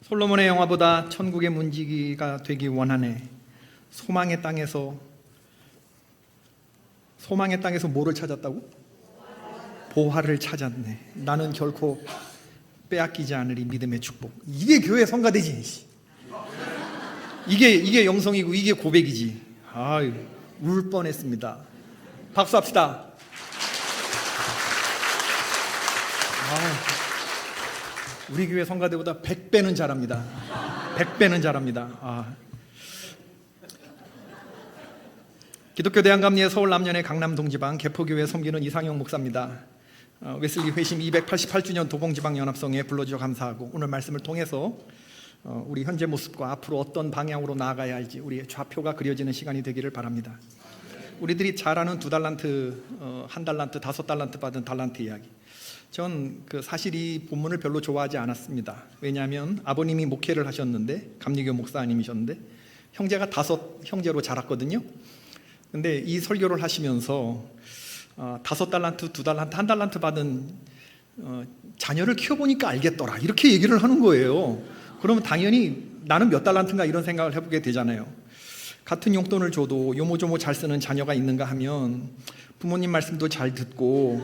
솔로몬의 영화보다 천국의 문지기가 되기 원하네. 소망의 땅에서 뭐를 찾았다고? 보화를 찾았네. 나는 결코 빼앗기지 않으리 믿음의 축복. 이게 교회 성가대지. 이게 영성이고 이게 고백이지. 아유, 울 뻔했습니다. 박수합시다. 우리 교회 성가대보다 100배는 잘합니다. 100배는 잘합니다. 기독교 대한감리의 서울 남년의 강남 동지방 개포교회 섬기는 이상영 목사입니다. 웨슬리 회심 288주년 도봉지방연합성에 불러주셔서 감사하고, 오늘 말씀을 통해서 우리 현재 모습과 앞으로 어떤 방향으로 나아가야 할지 우리의 좌표가 그려지는 시간이 되기를 바랍니다. 우리들이 잘 아는 2달란트, 1달란트, 5달란트 받은 달란트 이야기. 전 사실 이 본문을 별로 좋아하지 않았습니다. 왜냐하면 아버님이 목회를 하셨는데, 감리교 목사님이셨는데 형제가 5 형제로 자랐거든요. 근데 이 설교를 하시면서 5달란트, 2달란트, 1달란트 받은 자녀를 키워보니까 알겠더라, 이렇게 얘기를 하는 거예요. 그러면 당연히 나는 몇 달란트인가 이런 생각을 해보게 되잖아요. 같은 용돈을 줘도 요모조모 잘 쓰는 자녀가 있는가 하면 부모님 말씀도 잘 듣고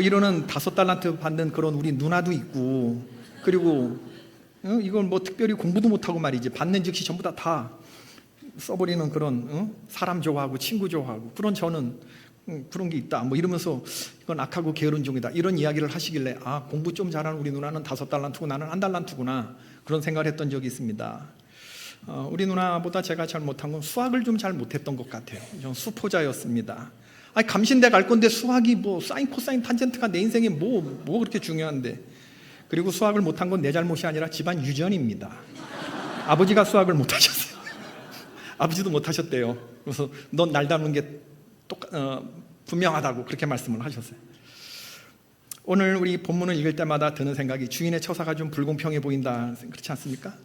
이러는 5달란트 받는 그런 우리 누나도 있고, 그리고 이건 특별히 공부도 못하고 말이지 받는 즉시 전부 다 써버리는 그런 사람 좋아하고 친구 좋아하고 그런 저는 그런 게 있다 이러면서 이건 악하고 게으른 종이다 이런 이야기를 하시길래, 공부 좀 잘하는 우리 누나는 5달란트고 나는 1달란트구나 그런 생각을 했던 적이 있습니다. 우리 누나보다 제가 잘 못한 건 수학을 좀 잘 못했던 것 같아요. 전 수포자였습니다. 감신대 갈 건데 수학이 사인 코사인 탄젠트가 내 인생에 뭐 그렇게 중요한데. 그리고 수학을 못한 건 내 잘못이 아니라 집안 유전입니다. 아버지가 수학을 못하셨어요. 아버지도 못하셨대요. 그래서 넌 날 닮은 게 분명하다고 그렇게 말씀을 하셨어요. 오늘 우리 본문을 읽을 때마다 드는 생각이, 주인의 처사가 좀 불공평해 보인다, 그렇지 않습니까?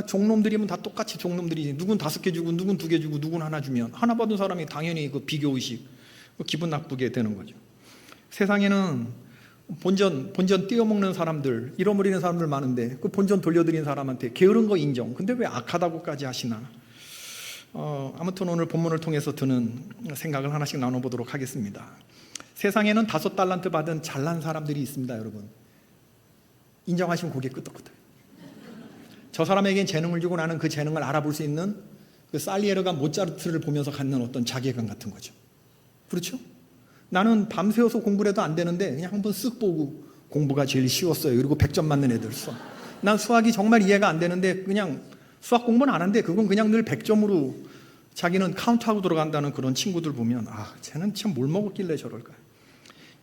종놈들이면 다 똑같이 종놈들이지. 누군 5개 주고 누군 2개 주고 누군 하나 주면 하나 받은 사람이 당연히 비교의식, 기분 나쁘게 되는 거죠. 세상에는 본전 띄어먹는 사람들, 잃어버리는 사람들 많은데 그 본전 돌려드린 사람한테 게으른 거 인정. 근데 왜 악하다고까지 하시나? 아무튼 오늘 본문을 통해서 드는 생각을 하나씩 나눠보도록 하겠습니다. 세상에는 5달란트 받은 잘난 사람들이 있습니다, 여러분. 인정하시면 고개 끄덕끄덕. 저 사람에겐 재능을 주고 나는 그 재능을 알아볼 수 있는 살리에르가 모차르트를 보면서 갖는 어떤 자괴감 같은 거죠. 그렇죠? 나는 밤새워서 공부를 해도 안 되는데 그냥 한번 쓱 보고 공부가 제일 쉬웠어요. 그리고 100점 맞는 애들 수학. 난 수학이 정말 이해가 안 되는데 그냥 수학 공부는 안 하는데 그건 그냥 늘 100점으로 자기는 카운트하고 들어간다는 그런 친구들 보면, 쟤는 참 뭘 먹었길래 저럴까.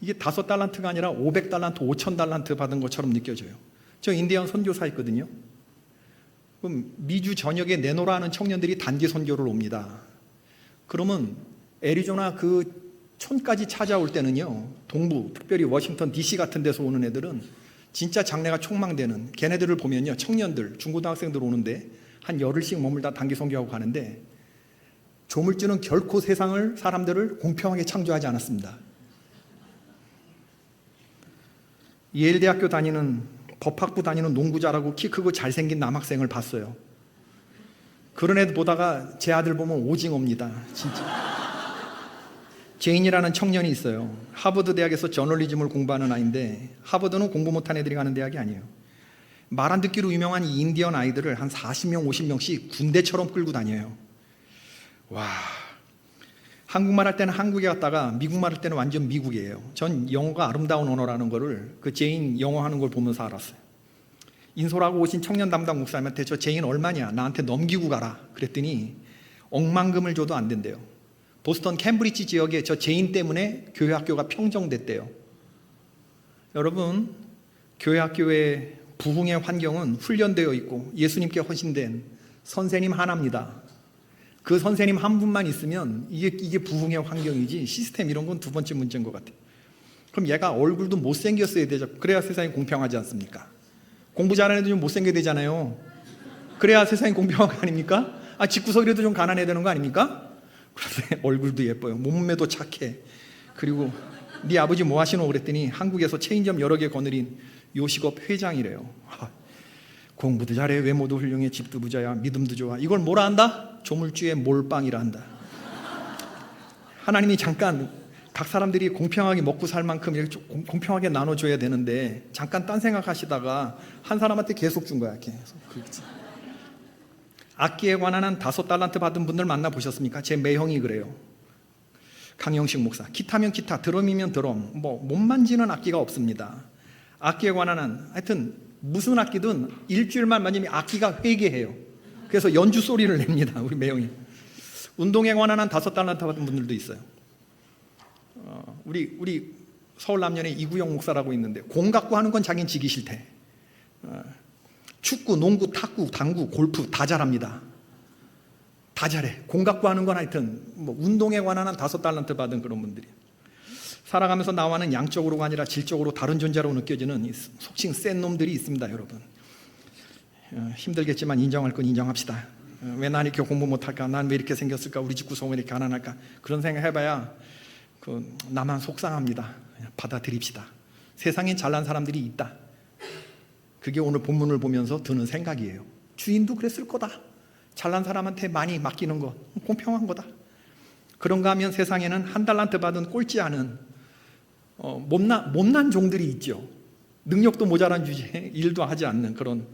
이게 5달란트가 아니라 500달란트, 5000달란트 받은 것처럼 느껴져요. 저 인디언 선교사 있거든요. 그럼 미주 전역에 내노라 하는 청년들이 단기 선교를 옵니다. 그러면 애리조나 그 촌까지 찾아올 때는요, 동부, 특별히 워싱턴 DC 같은 데서 오는 애들은 진짜 장래가 촉망되는, 걔네들을 보면요, 청년들, 중고등학생들 오는데 한 열흘씩 머물다 단기 선교하고 가는데, 조물주는 결코 사람들을 공평하게 창조하지 않았습니다. 예일대학교 다니는, 법학부 다니는 농구 잘하고 키 크고 잘생긴 남학생을 봤어요. 그런 애들 보다가 제 아들 보면 오징어입니다, 진짜. 제인이라는 청년이 있어요. 하버드 대학에서 저널리즘을 공부하는 아이인데, 하버드는 공부 못한 애들이 가는 대학이 아니에요. 말 안 듣기로 유명한 이 인디언 아이들을 한 40명, 50명씩 군대처럼 끌고 다녀요. 와, 한국말 할 때는 한국에 갔다가 미국말 할 때는 완전 미국이에요. 전 영어가 아름다운 언어라는 거를 그 제인 영어 하는 걸 보면서 알았어요. 인솔하고 오신 청년 담당 목사님한테 저 제인 얼마냐, 나한테 넘기고 가라 그랬더니 억만금을 줘도 안 된대요. 보스턴 캠브리지 지역에 저 제인 때문에 교회 학교가 평정됐대요. 여러분, 교회 학교의 부흥의 환경은 훈련되어 있고 예수님께 헌신된 선생님 하나입니다. 그 선생님 한 분만 있으면 이게 부흥의 환경이지, 시스템 이런 건 두 번째 문제인 것 같아요. 그럼 얘가 얼굴도 못생겼어야 되죠. 그래야 세상이 공평하지 않습니까? 공부 잘하는 애도 좀 못생겨야 되잖아요. 그래야 세상이 공평한 거 아닙니까? 집구석이라도 좀 가난해야 되는 거 아닙니까? 그런데 얼굴도 예뻐요. 몸매도 착해. 그리고 네 아버지 뭐 하시노 그랬더니 한국에서 체인점 여러 개 거느린 요식업 회장이래요. 공부도 잘해, 외모도 훌륭해, 집도 부자야, 믿음도 좋아. 이걸 뭐라 한다? 조물주의 몰빵이라 한다. 하나님이 잠깐 각 사람들이 공평하게 먹고 살 만큼 이렇게 공평하게 나눠줘야 되는데 잠깐 딴 생각하시다가 한 사람한테 계속 준 거야. 계속. 악기에 관한 한 5달란트 받은 분들 만나보셨습니까? 제 매형이 그래요. 강영식 목사. 기타면 기타, 드럼이면 드럼, 못 만지는 악기가 없습니다. 악기에 관한 한 하여튼 무슨 악기든 일주일만 만지면 악기가 회개해요. 그래서 연주 소리를 냅니다. 우리 매형이. 운동에 관한 한 5달란트 받은 분들도 있어요. 우리 서울 남년에 이구영 목사라고 있는데 공 갖고 하는 건 자기는 지기 싫대. 축구, 농구, 탁구, 당구, 골프 다 잘합니다. 다 잘해. 공 갖고 하는 건 하여튼 운동에 관한 한 5달란트 받은 그런 분들이. 살아가면서 나와는 양적으로가 아니라 질적으로 다른 존재로 느껴지는 이 속칭 센 놈들이 있습니다, 여러분. 힘들겠지만 인정할 건 인정합시다. 왜 난 이렇게 공부 못할까? 난 왜 이렇게 생겼을까? 우리 집 구성은 이렇게 가난할까? 그런 생각 해봐야 나만 속상합니다. 그냥 받아들입시다. 세상엔 잘난 사람들이 있다. 그게 오늘 본문을 보면서 드는 생각이에요. 주인도 그랬을 거다. 잘난 사람한테 많이 맡기는 거 공평한 거다. 그런가 하면 세상에는 1달란트 받은 꼴찌 않은 못난 종들이 있죠. 능력도 모자란 주제에 일도 하지 않는 그럼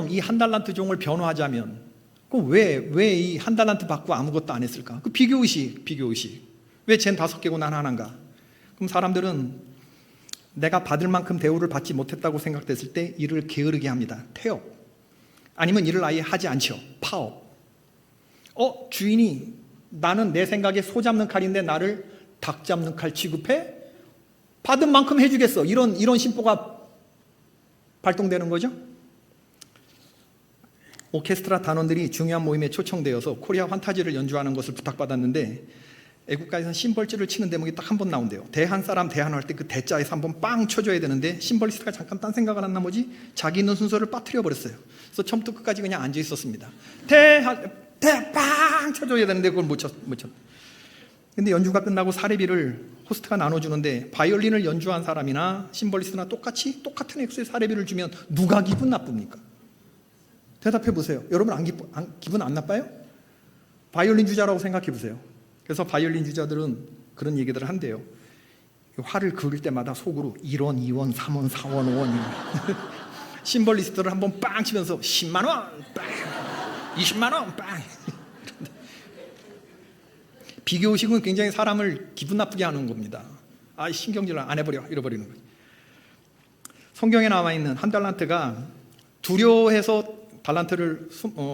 이 1달란트 종을 변호하자면 왜 이 1달란트 받고 아무것도 안 했을까? 그 비교의식. 왜 쟨 5개고 난 하나인가? 그럼 사람들은 내가 받을 만큼 대우를 받지 못했다고 생각됐을 때 일을 게으르게 합니다. 태업. 아니면 일을 아예 하지 않죠. 파업. 주인이 나는 내 생각에 소 잡는 칼인데 나를 닭 잡는 칼 취급해? 받은 만큼 해주겠어. 이런 심보가 발동되는 거죠. 오케스트라 단원들이 중요한 모임에 초청되어서 코리아 환타지를 연주하는 것을 부탁받았는데 애국가에서는 심벌지를 치는 대목이 딱 한 번 나온대요. 대한 사람 대한할 때 그 대자에서 한 번 빵 쳐줘야 되는데 심벌리스트가 잠깐 딴 생각을 한 나머지 자기 있는 순서를 빠뜨려 버렸어요. 그래서 처음부터 끝까지 그냥 앉아 있었습니다. 대빵 쳐줘야 되는데 그걸 못 쳤. 근데 연주가 끝나고 사례비를 호스트가 나눠주는데 바이올린을 연주한 사람이나 심벌리스트나 똑같은 액수의 사례비를 주면 누가 기분 나쁩니까? 대답해 보세요. 여러분 기분 안 나빠요? 바이올린 주자라고 생각해 보세요. 그래서 바이올린 주자들은 그런 얘기들을 한대요. 화를 그을 때마다 속으로 1원, 2원, 3원, 4원, 5원 심벌리스트를 한번 빵 치면서 10만 원, 빵, 20만 원, 빵. 비교의식은 굉장히 사람을 기분 나쁘게 하는 겁니다. 신경질 안 해버려 잃어버리는 거예요. 성경에 나와 있는 1달란트가 두려워해서 달란트를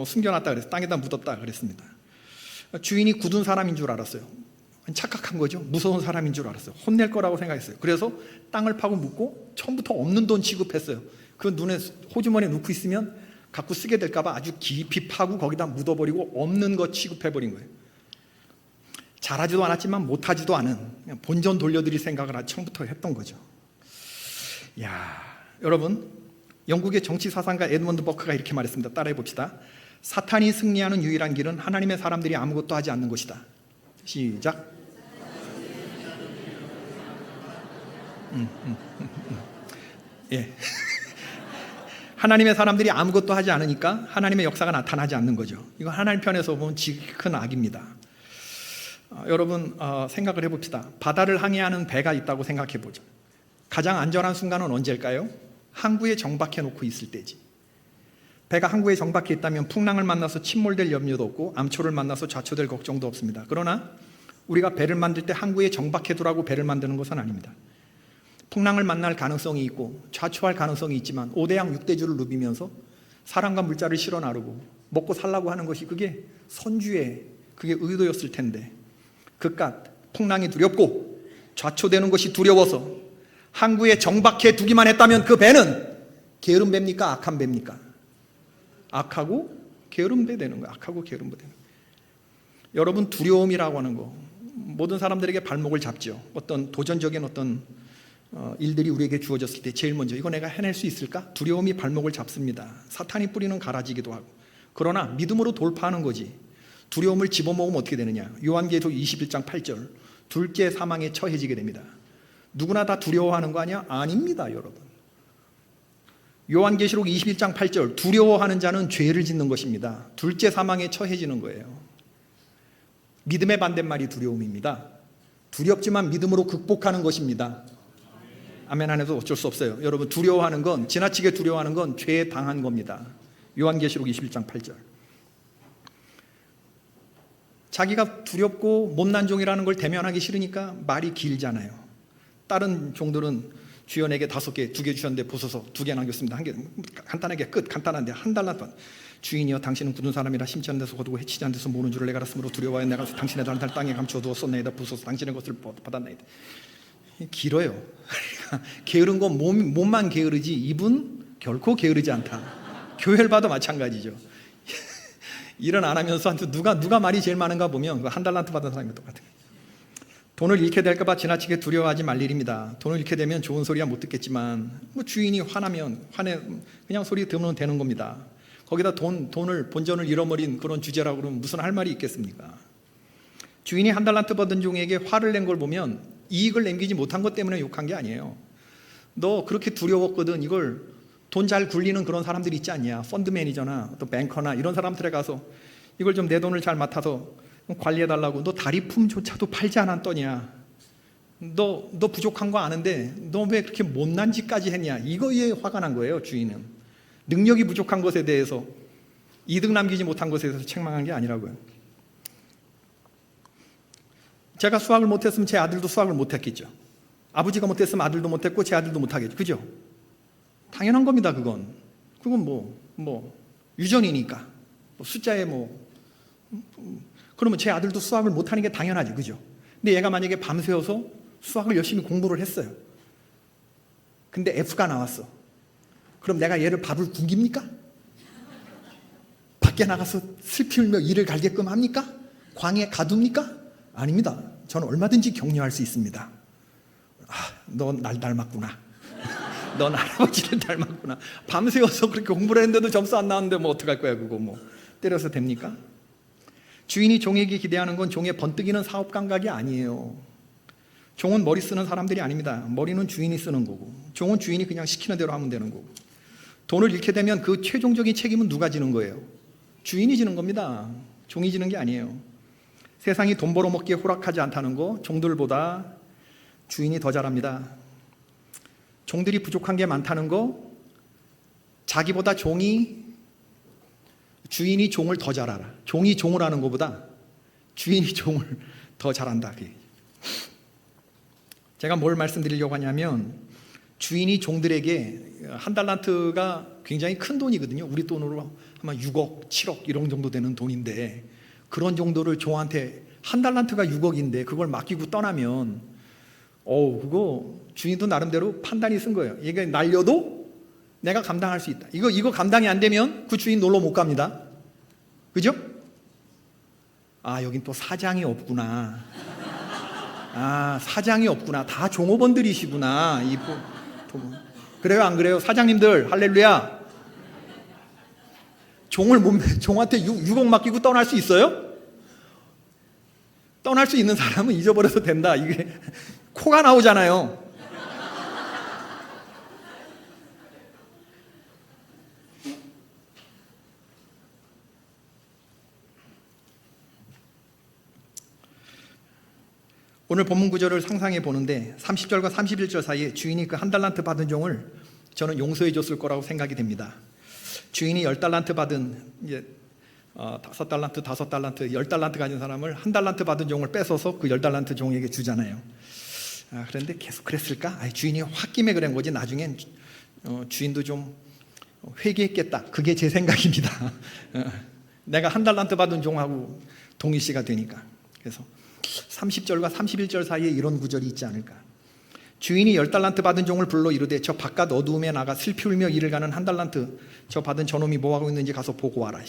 숨겨놨다 그랬어요. 땅에다 묻었다 그랬습니다. 주인이 굳은 사람인 줄 알았어요. 착각한 거죠. 무서운 사람인 줄 알았어요. 혼낼 거라고 생각했어요. 그래서 땅을 파고 묻고 처음부터 없는 돈 취급했어요. 그 눈에 호주머니에 넣고 있으면 갖고 쓰게 될까 봐 아주 깊이 파고 거기다 묻어버리고 없는 거 취급해버린 거예요. 잘하지도 않았지만 못하지도 않은 본전 돌려드릴 생각을 처음부터 했던 거죠. 여러분, 영국의 정치 사상가 에드먼드 버크가 이렇게 말했습니다. 따라해 봅시다. 사탄이 승리하는 유일한 길은 하나님의 사람들이 아무것도 하지 않는 것이다. 시작. 예. 하나님의 사람들이 아무것도 하지 않으니까 하나님의 역사가 나타나지 않는 거죠. 이거 하나님 편에서 보면 지극히 큰 악입니다. 여러분 생각을 해봅시다. 바다를 항해하는 배가 있다고 생각해보죠. 가장 안전한 순간은 언제일까요? 항구에 정박해 놓고 있을 때지. 배가 항구에 정박해 있다면 풍랑을 만나서 침몰될 염려도 없고 암초를 만나서 좌초될 걱정도 없습니다. 그러나 우리가 배를 만들 때 항구에 정박해 두라고 배를 만드는 것은 아닙니다. 풍랑을 만날 가능성이 있고 좌초할 가능성이 있지만 5대양 6대주를 누비면서 사람과 물자를 실어 나르고 먹고 살라고 하는 것이 그게 선주의 그게 의도였을 텐데 그깟 풍랑이 두렵고 좌초되는 것이 두려워서 항구에 정박해 두기만 했다면 그 배는 게으른 배입니까? 악한 배입니까? 악하고 게으른 배 되는 거예요. 악하고 게으른 배 되는 거예요. 여러분, 두려움이라고 하는 거 모든 사람들에게 발목을 잡죠. 어떤 도전적인 일들이 우리에게 주어졌을 때 제일 먼저 이거 내가 해낼 수 있을까? 두려움이 발목을 잡습니다. 사탄이 뿌리는 가라지기도 하고. 그러나 믿음으로 돌파하는 거지. 두려움을 집어먹으면 어떻게 되느냐? 요한계시록 21장 8절 둘째 사망에 처해지게 됩니다. 누구나 다 두려워하는 거 아니야? 아닙니다, 여러분. 요한계시록 21장 8절, 두려워하는 자는 죄를 짓는 것입니다. 둘째 사망에 처해지는 거예요. 믿음의 반대말이 두려움입니다. 두렵지만 믿음으로 극복하는 것입니다. 아멘 안 해도 어쩔 수 없어요. 여러분, 두려워하는 건, 지나치게 두려워하는 건 죄에 당한 겁니다. 요한계시록 21장 8절. 자기가 두렵고 못난 종이라는 걸 대면하기 싫으니까 말이 길잖아요. 다른 종들은 주여 내게 5개, 2개 주셨는데 보소서 2개 남겼습니다. 1개 간단하게 끝. 간단한데 한 달란트. 주인이여 당신은 굳은 사람이라 심지 않은 데서 거두고 해치지 않은 데서 모는 줄을 내가 알았으므로 두려워하여 내가 당신의 다른 땅에 감추어 두었었나이다. 보소서 당신의 것을 받았나이다. 길어요. 게으른 건 몸만 게으르지 입은 결코 게으르지 않다. 교회를 봐도 마찬가지죠. 일은 안 하면서 누가 말이 제일 많은가 보면 한 달란트 받은 사람이 똑같아요. 돈을 잃게 될까 봐 지나치게 두려워하지 말 일입니다. 돈을 잃게 되면 좋은 소리야 못 듣겠지만 주인이 화나면 그냥 소리 들으면 되는 겁니다. 거기다 돈을 본전을 잃어버린 그런 주제라고 그러면 무슨 할 말이 있겠습니까? 주인이 한 달란트 받은 종에게 화를 낸 걸 보면 이익을 남기지 못한 것 때문에 욕한 게 아니에요. 너 그렇게 두려웠거든. 이걸 돈 잘 굴리는 그런 사람들이 있지 않냐. 펀드 매니저나 또 뱅커나 이런 사람들에 가서 이걸 좀 내 돈을 잘 맡아서 관리해달라고. 너 다리품조차도 팔지 않았더냐. 너 부족한 거 아는데 너 왜 그렇게 못난 짓까지 했냐. 이거에 화가 난 거예요. 주인은 능력이 부족한 것에 대해서, 이득 남기지 못한 것에 대해서 책망한 게 아니라고요. 제가 수학을 못했으면 제 아들도 수학을 못했겠죠. 아버지가 못했으면 아들도 못했고 제 아들도 못하겠죠. 그죠? 당연한 겁니다. 그건 유전이니까. 숫자에 그러면 제 아들도 수학을 못하는 게 당연하지. 그죠? 근데 얘가 만약에 밤새워서 수학을 열심히 공부를 했어요. 근데 F가 나왔어. 그럼 내가 얘를 밥을 굶깁니까? 밖에 나가서 슬피 울며 이를 갈게끔 합니까? 광에 가둡니까? 아닙니다. 저는 얼마든지 격려할 수 있습니다. 너 날 닮았구나. 넌 할아버지를 닮았구나. 밤새워서 그렇게 공부를 했는데도 점수 안 나왔는데 어떡할 거야. 그거 때려서 됩니까? 주인이 종에게 기대하는 건 종의 번뜩이는 사업 감각이 아니에요. 종은 머리 쓰는 사람들이 아닙니다. 머리는 주인이 쓰는 거고, 종은 주인이 그냥 시키는 대로 하면 되는 거고. 돈을 잃게 되면 그 최종적인 책임은 누가 지는 거예요? 주인이 지는 겁니다. 종이 지는 게 아니에요. 세상이 돈 벌어먹기에 호락하지 않다는 거 종들보다 주인이 더 잘합니다. 종들이 부족한 게 많다는 거, 자기보다 주인이 종을 더 잘 알아. 종이 종을 아는 것보다 주인이 종을 더 잘한다. 제가 뭘 말씀드리려고 하냐면, 주인이 종들에게 한 달란트가 굉장히 큰 돈이거든요. 우리 돈으로 아마 6억, 7억 이런 정도 되는 돈인데, 그런 정도를 종한테, 한 달란트가 6억인데 그걸 맡기고 떠나면 그거 주인도 나름대로 판단이 쓴 거예요. 이게 날려도 내가 감당할 수 있다. 이거 감당이 안 되면 그 주인 놀러 못 갑니다. 그죠? 여긴 또 사장이 없구나. 사장이 없구나. 다 종업원들이시구나. 그래요, 안 그래요? 사장님들, 할렐루야. 종한테 6억 맡기고 떠날 수 있어요? 떠날 수 있는 사람은 잊어버려도 된다. 이게 코가 나오잖아요. 오늘 본문 구절을 상상해 보는데 30절과 31절 사이에 주인이 그 한 달란트 받은 종을 저는 용서해 줬을 거라고 생각이 됩니다. 주인이 10달란트 받은 5달란트, 5달란트, 10달란트 가진 사람을 한 달란트 받은 종을 뺏어서 그 10달란트 종에게 주잖아요. 그런데 계속 그랬을까? 주인이 홧김에 그런 거지. 나중엔 주인도 좀 회개했겠다. 그게 제 생각입니다. 내가 한 달란트 받은 종하고 동일시가 되니까. 그래서 30절과 31절 사이에 이런 구절이 있지 않을까. 주인이 10달란트 받은 종을 불러 이르되 저 바깥 어두움에 나가 슬피 울며 일을 가는 한 달란트 저 받은 저놈이 뭐하고 있는지 가서 보고 와라.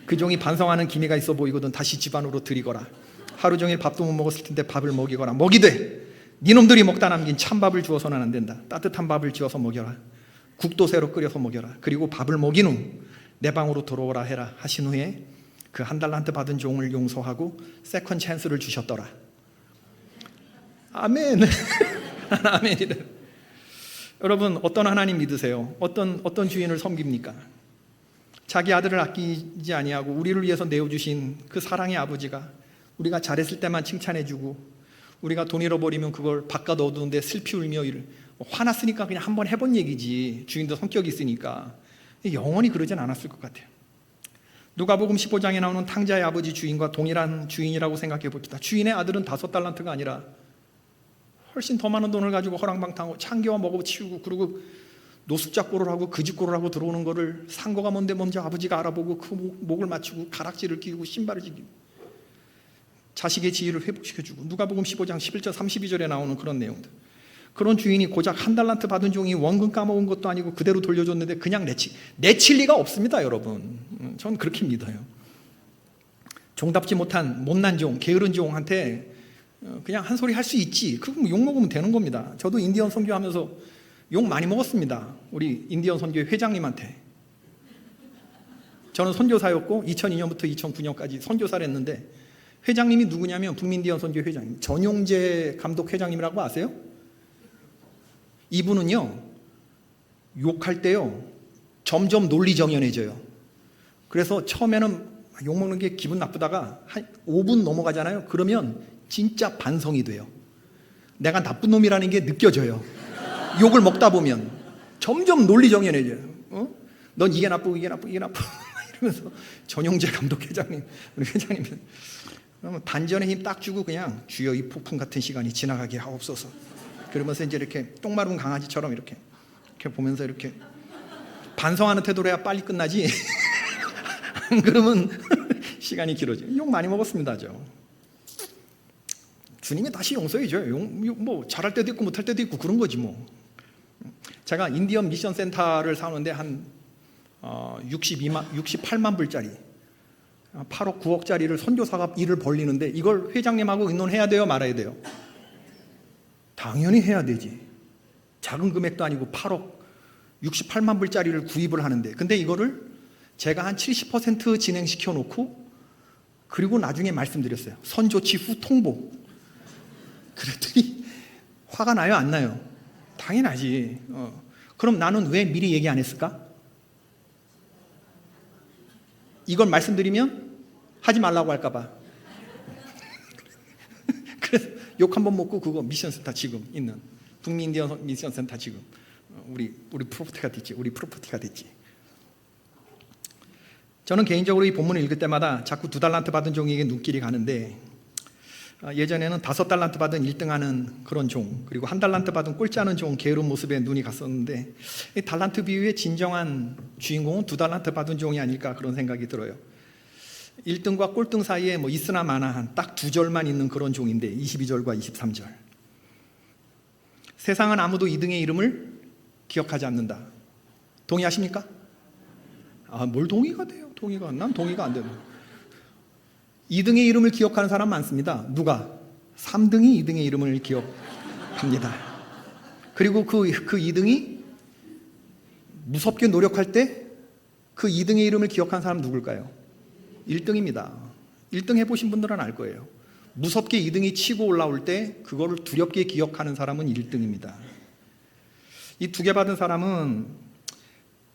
그 종이 반성하는 기미가 있어 보이거든 다시 집 안으로 들이거라. 하루 종일 밥도 못 먹었을 텐데 밥을 먹이거라. 먹이되 니놈들이 먹다 남긴 찬밥을 주어서는 안 된다. 따뜻한 밥을 지어서 먹여라. 국도 새로 끓여서 먹여라. 그리고 밥을 먹인 후 내 방으로 들어오라 해라 하신 후에 그 한 달란트 받은 종을 용서하고 세컨 찬스를 주셨더라. 아멘. 아멘이다. 여러분 어떤 하나님 믿으세요? 어떤 주인을 섬깁니까? 자기 아들을 아끼지 아니하고 우리를 위해서 내어주신 그 사랑의 아버지가 우리가 잘했을 때만 칭찬해주고 우리가 돈 잃어버리면 그걸 바꿔 넣어두는데 슬피 울며 화났으니까 그냥 한번 해본 얘기지. 주인도 성격이 있으니까 영원히 그러진 않았을 것 같아요. 누가복음 15장에 나오는 탕자의 아버지 주인과 동일한 주인이라고 생각해 봅시다. 주인의 아들은 5달란트가 아니라 훨씬 더 많은 돈을 가지고 허랑방탕하고 창기와 먹어 치우고 그리고 노숙자꼴을 하고 거지꼴을 하고 들어오는 거를 산 거가 먼저 아버지가 알아보고 그 목을 맞추고 가락지를 끼우고 신발을 지키고 자식의 지위를 회복시켜주고 누가복음 15장 11절 32절에 나오는 그런 내용들. 그런 주인이 고작 1달란트 받은 종이 원금 까먹은 것도 아니고 그대로 돌려줬는데 그냥 내칠 리가 없습니다. 여러분, 전 그렇게 믿어요. 종답지 못한 못난 종, 게으른 종한테 그냥 한 소리 할 수 있지. 그거 욕 먹으면 되는 겁니다. 저도 인디언 선교하면서 욕 많이 먹었습니다. 우리 인디언 선교회 회장님한테. 저는 선교사였고 2002년부터 2009년까지 선교사를 했는데 회장님이 누구냐면 북민디언 선교 회장님 전용재 감독 회장님이라고 아세요? 이분은요 욕할 때요 점점 논리정연해져요. 그래서 처음에는 욕먹는 게 기분 나쁘다가 한 5분 넘어가잖아요. 그러면 진짜 반성이 돼요. 내가 나쁜 놈이라는 게 느껴져요. 욕을 먹다 보면 점점 논리정연해져요. 넌 이게 나쁘고 이게 나쁘고 이게 나쁘고 이러면서 전용재 감독 회장님 우리 회장님 그러면 반전의 힘 딱 주고 그냥 주여 이 폭풍 같은 시간이 지나가게 하옵소서. 그러면서 이제 이렇게 똥마른 강아지처럼 이렇게 보면서 이렇게 반성하는 태도로 해야 빨리 끝나지. 안 그러면 시간이 길어져요. 욕 많이 먹었습니다, 저. 주님이 다시 용서해줘요. 뭐 잘할 때도 있고 못할 때도 있고 그런 거지 뭐. 제가 인디언 미션 센터를 사오는데 한 68만 불짜리 8억 9억짜리를 선교사가 일을 벌리는데 이걸 회장님하고 의논해야 돼요 말아야 돼요? 당연히 해야 되지. 작은 금액도 아니고 8억 68만 불짜리를 구입을 하는데 근데 이거를 제가 한 70% 진행시켜 놓고 그리고 나중에 말씀드렸어요. 선조치 후 통보. 그랬더니 화가 나요 안 나요? 당연하지. 그럼 나는 왜 미리 얘기 안 했을까? 이걸 말씀드리면 하지 말라고 할까 봐. 그래서 욕 한 번 먹고 그거 미션센터 지금 있는 북미인디언 미션센터 지금 우리 프로퍼티가 됐지. 저는 개인적으로 이 본문을 읽을 때마다 자꾸 2달란트 받은 종에게 눈길이 가는데 예전에는 5달란트 받은 1등하는 그런 종 그리고 1달란트 받은 꼴찌하는 종 게으른 모습에 눈이 갔었는데 이 달란트 비유의 진정한 주인공은 2달란트 받은 종이 아닐까 그런 생각이 들어요. 1등과 꼴등 사이에 뭐 있으나 마나한 딱 2절만 있는 그런 종인데 22절과 23절. 세상은 아무도 2등의 이름을 기억하지 않는다. 동의하십니까? 뭘 동의가 돼요? 난 동의가 안 돼요. 2등의 이름을 기억하는 사람 많습니다. 누가? 3등이 2등의 이름을 기억합니다. 그리고 그 2등이 무섭게 노력할 때 그 2등의 이름을 기억하는 사람 누굴까요? 1등입니다. 1등 해보신 분들은 알 거예요. 무섭게 2등이 치고 올라올 때 그거를 두렵게 기억하는 사람은 1등입니다. 이 2개 받은 사람은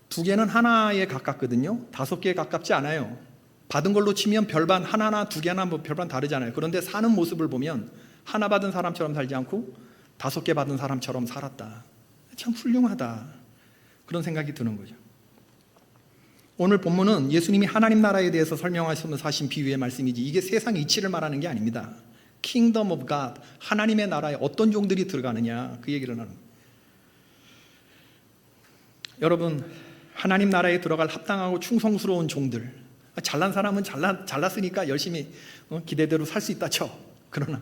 2개는 하나에 가깝거든요. 5개에 가깝지 않아요. 받은 걸로 치면 별반 하나나 2개나 뭐 별반 다르잖아요. 그런데 사는 모습을 보면 하나 받은 사람처럼 살지 않고 5개 받은 사람처럼 살았다. 참 훌륭하다. 그런 생각이 드는 거죠. 오늘 본문은 예수님이 하나님 나라에 대해서 설명하시면서 하신 비유의 말씀이지 이게 세상 이치를 말하는 게 아닙니다. Kingdom of God, 하나님의 나라에 어떤 종들이 들어가느냐 그 얘기를 하는 거예요. 여러분 하나님 나라에 들어갈 합당하고 충성스러운 종들 잘난 사람은 잘났으니까 열심히 기대대로 살 수 있다 쳐. 그러나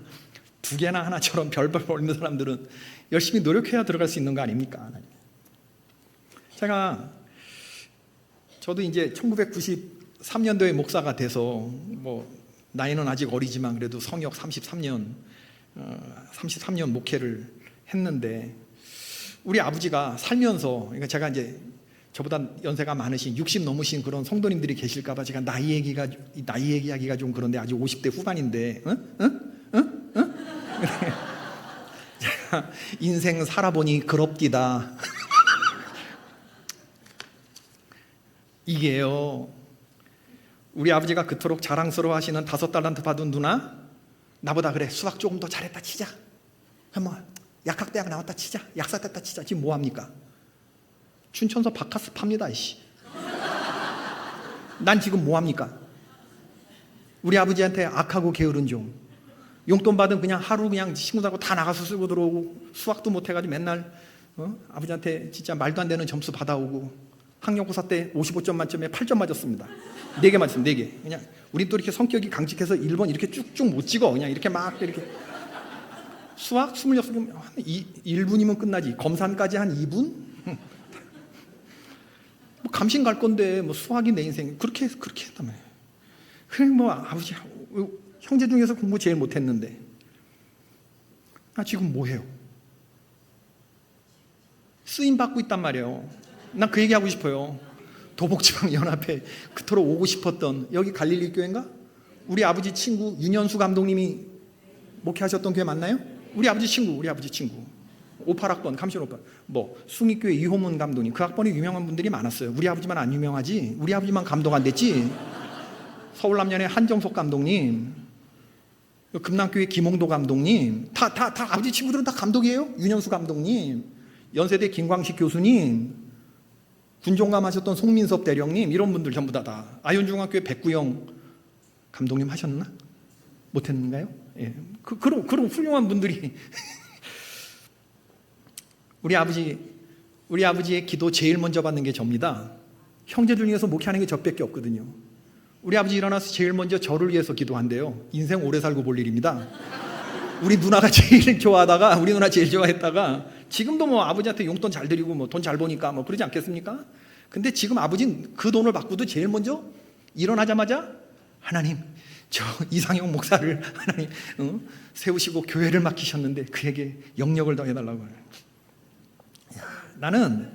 2개나 하나처럼 별별 벌리는 사람들은 열심히 노력해야 들어갈 수 있는 거 아닙니까? 저도 이제 1993년도에 목사가 돼서 뭐 나이는 아직 어리지만 그래도 성역 33년 목회를 했는데 우리 아버지가 살면서 그러니까 제가 이제 저보다 연세가 많으신 60 넘으신 그런 성도님들이 계실까 봐 제가 나이 얘기하기가 좀 그런데 아직 50대 후반인데 인생 살아보니 그럽디다. 이게요, 우리 아버지가 그토록 자랑스러워 하시는 5달란트 받은 누나, 나보다 그래 수학 조금 더 잘했다 치자, 뭐 약학대학 나왔다 치자, 약사 됐다 치자. 지금 뭐합니까? 춘천서 바카스 팝니다. 이씨. 난 지금 뭐합니까? 우리 아버지한테 악하고 게으른 종, 용돈 받은 그냥 하루 그냥 친구들하고 다 나가서 쓰고 들어오고, 수학도 못해가지고 맨날 아버지한테 진짜 말도 안 되는 점수 받아오고, 학력고사 때 55점 만점에 8점 맞았습니다. 4개 맞았습니다. 4개. 그냥 우리 또 이렇게 성격이 강직해서 1번 이렇게 쭉쭉 못 찍어. 그냥 이렇게 막 이렇게. 수학 26분 1분이면 끝나지. 검산까지 한 2분? 뭐 감신 갈 건데 뭐 수학이 내 인생 그렇게 했다며. 그래 뭐 아버지 형제 중에서 공부 제일 못했는데 나 지금 뭐 해요? 쓰임 받고 있단 말이에요. 난 그 얘기 하고 싶어요. 도봉지방연합회 그토록 오고 싶었던, 여기 갈릴리 교회인가? 우리 아버지 친구 윤현수 감독님이 목회하셨던 교회 맞나요? 우리 아버지 친구 58학번 감신 오빠, 뭐 숭익교회 이호문 감독님, 그 학번에 유명한 분들이 많았어요. 우리 아버지만 안 유명하지, 우리 아버지만 감독 안 됐지. 서울남년의 한정석 감독님, 금남교회 김홍도 감독님, 다 아버지 친구들은 다 감독이에요. 윤현수 감독님, 연세대 김광식 교수님, 군종감 하셨던 송민섭 대령님, 이런 분들 전부 다 아현중학교의 백구영 감독님 하셨나? 못했는가요? 예. 그런 훌륭한 분들이 우리 아버지의 기도 제일 먼저 받는 게 접니다. 형제들 중에서 목회하는 게 저밖에 없거든요. 우리 아버지 일어나서 제일 먼저 저를 위해서 기도한대요. 인생 오래 살고 볼 일입니다. 우리 누나가 제일 좋아하다가, 우리 누나 제일 좋아했다가, 지금도 뭐 아버지한테 용돈 잘 드리고 뭐 돈 잘 버니까 뭐 그러지 않겠습니까? 근데 지금 아버지는 그 돈을 받고도 제일 먼저 일어나자마자 하나님, 저 이상용 목사를 하나님 세우시고 교회를 맡기셨는데 그에게 영역을 더해달라고. 나는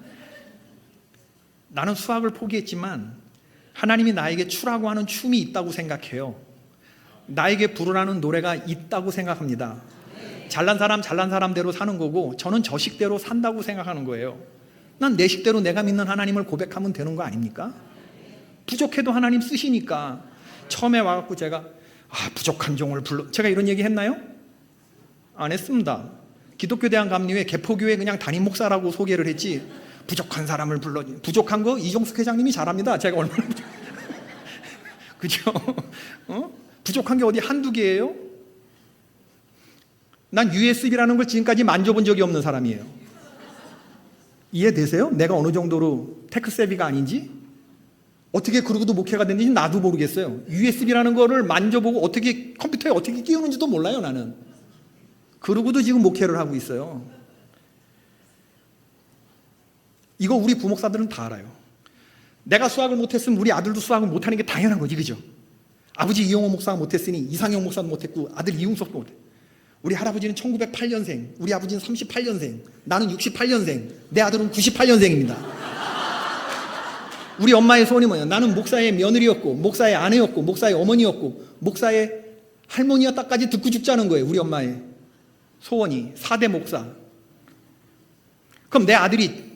수학을 포기했지만 하나님이 나에게 추라고 하는 춤이 있다고 생각해요. 나에게 부르라는 노래가 있다고 생각합니다. 잘난 사람대로 사는 거고, 저는 저 식대로 산다고 생각하는 거예요. 난 내 식대로 내가 믿는 하나님을 고백하면 되는 거 아닙니까? 부족해도 하나님 쓰시니까. 처음에 와갖고 제가 부족한 종을 불러, 제가 이런 얘기 했나요? 안 했습니다. 기독교 대학 감리회 개포교회 그냥 담임 목사라고 소개를 했지, 부족한 사람을 불러, 부족한 거 이종숙 회장님이 잘합니다. 제가 얼마나 그죠? 부족한 게 어디 한두 개예요? 난 USB라는 걸 지금까지 만져본 적이 없는 사람이에요. 이해되세요? 내가 어느 정도로 테크세비가 아닌지? 어떻게 그러고도 목회가 됐는지 나도 모르겠어요. USB라는 거를 만져보고 어떻게 컴퓨터에 어떻게 끼우는지도 몰라요. 나는. 그러고도 지금 목회를 하고 있어요. 이거 우리 부목사들은 다 알아요. 내가 수학을 못했으면 우리 아들도 수학을 못하는 게 당연한 거지, 그죠? 아버지 이용호 목사가 못했으니 이상용 목사도 못했고 아들 이웅석도 못해. 우리 할아버지는 1908년생, 우리 아버지는 38년생, 나는 68년생, 내 아들은 98년생입니다. 우리 엄마의 소원이 뭐냐? 나는 목사의 며느리였고, 목사의 아내였고, 목사의 어머니였고, 목사의 할머니였다까지 듣고 죽자는 거예요. 우리 엄마의 소원이 4대 목사. 그럼 내 아들이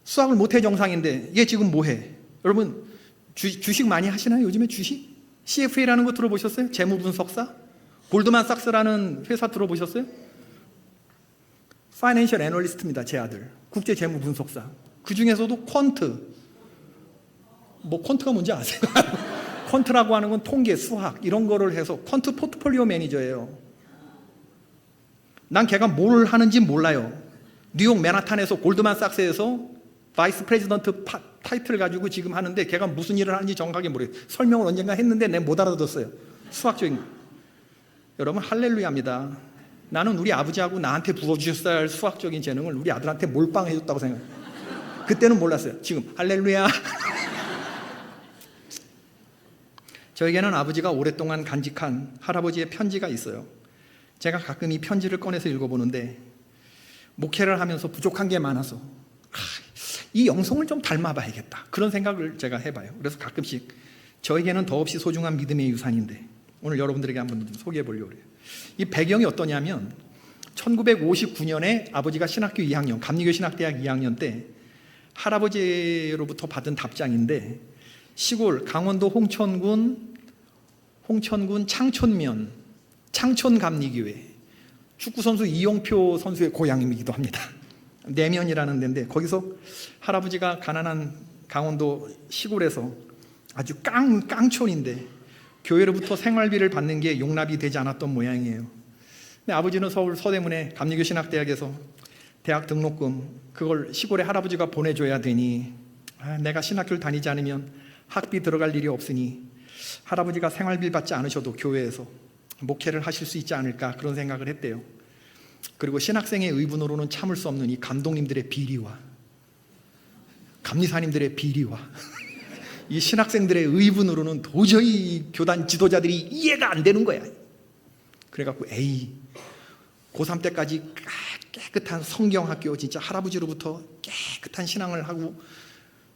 수학을 못해 정상인데 얘 지금 뭐해? 여러분 주식 많이 하시나요? 요즘에 주식? CFA라는 거 들어보셨어요? 재무분석사? 골드만삭스라는 회사 들어보셨어요? 파이낸셜 애널리스트입니다. 제 아들 국제재무분석사. 그 중에서도 퀀트, 뭐 퀀트가 뭔지 아세요? 퀀트라고 하는 건 통계, 수학 이런 거를 해서 퀀트 포트폴리오 매니저예요. 난 걔가 뭘 하는지 몰라요. 뉴욕 맨하탄에서 골드만삭스에서 바이스 프레지던트 타이틀을 가지고 지금 하는데 걔가 무슨 일을 하는지 정확하게 모르겠어요. 설명을 언젠가 했는데 내가 못 알아들었어요. 수학적인 거. 여러분 할렐루야입니다. 나는 우리 아버지하고 나한테 부어주셨어야 할 수학적인 재능을 우리 아들한테 몰빵해줬다고 생각해요. 그때는 몰랐어요. 지금 할렐루야. 저에게는 아버지가 오랫동안 간직한 할아버지의 편지가 있어요. 제가 가끔 이 편지를 꺼내서 읽어보는데 목회를 하면서 부족한 게 많아서 이 영성을 좀 닮아봐야겠다 그런 생각을 제가 해봐요. 그래서 가끔씩 저에게는 더없이 소중한 믿음의 유산인데 오늘 여러분들에게 한번 좀 소개해 보려고 해요. 이 배경이 어떠냐면 1959년에 아버지가 신학교 2학년, 감리교 신학대학 2학년 때 할아버지로부터 받은 답장인데, 시골 강원도 홍천군 창촌 감리교회, 축구선수 이용표 선수의 고향이기도 합니다. 내면이라는 데인데, 거기서 할아버지가 가난한 강원도 시골에서 아주 깡촌인데 교회로부터 생활비를 받는 게 용납이 되지 않았던 모양이에요. 근데 아버지는 서울 서대문의 감리교 신학대학에서 대학 등록금 그걸 시골에 할아버지가 보내줘야 되니, 내가 신학교를 다니지 않으면 학비 들어갈 일이 없으니 할아버지가 생활비를 받지 않으셔도 교회에서 목회를 하실 수 있지 않을까, 그런 생각을 했대요. 그리고 신학생의 의분으로는 참을 수 없는 이 감독님들의 비리와 감리사님들의 비리와 이 신학생들의 의분으로는 도저히 교단 지도자들이 이해가 안 되는 거야. 그래갖고 고3 때까지 깨끗한 성경학교, 진짜 할아버지로부터 깨끗한 신앙을 하고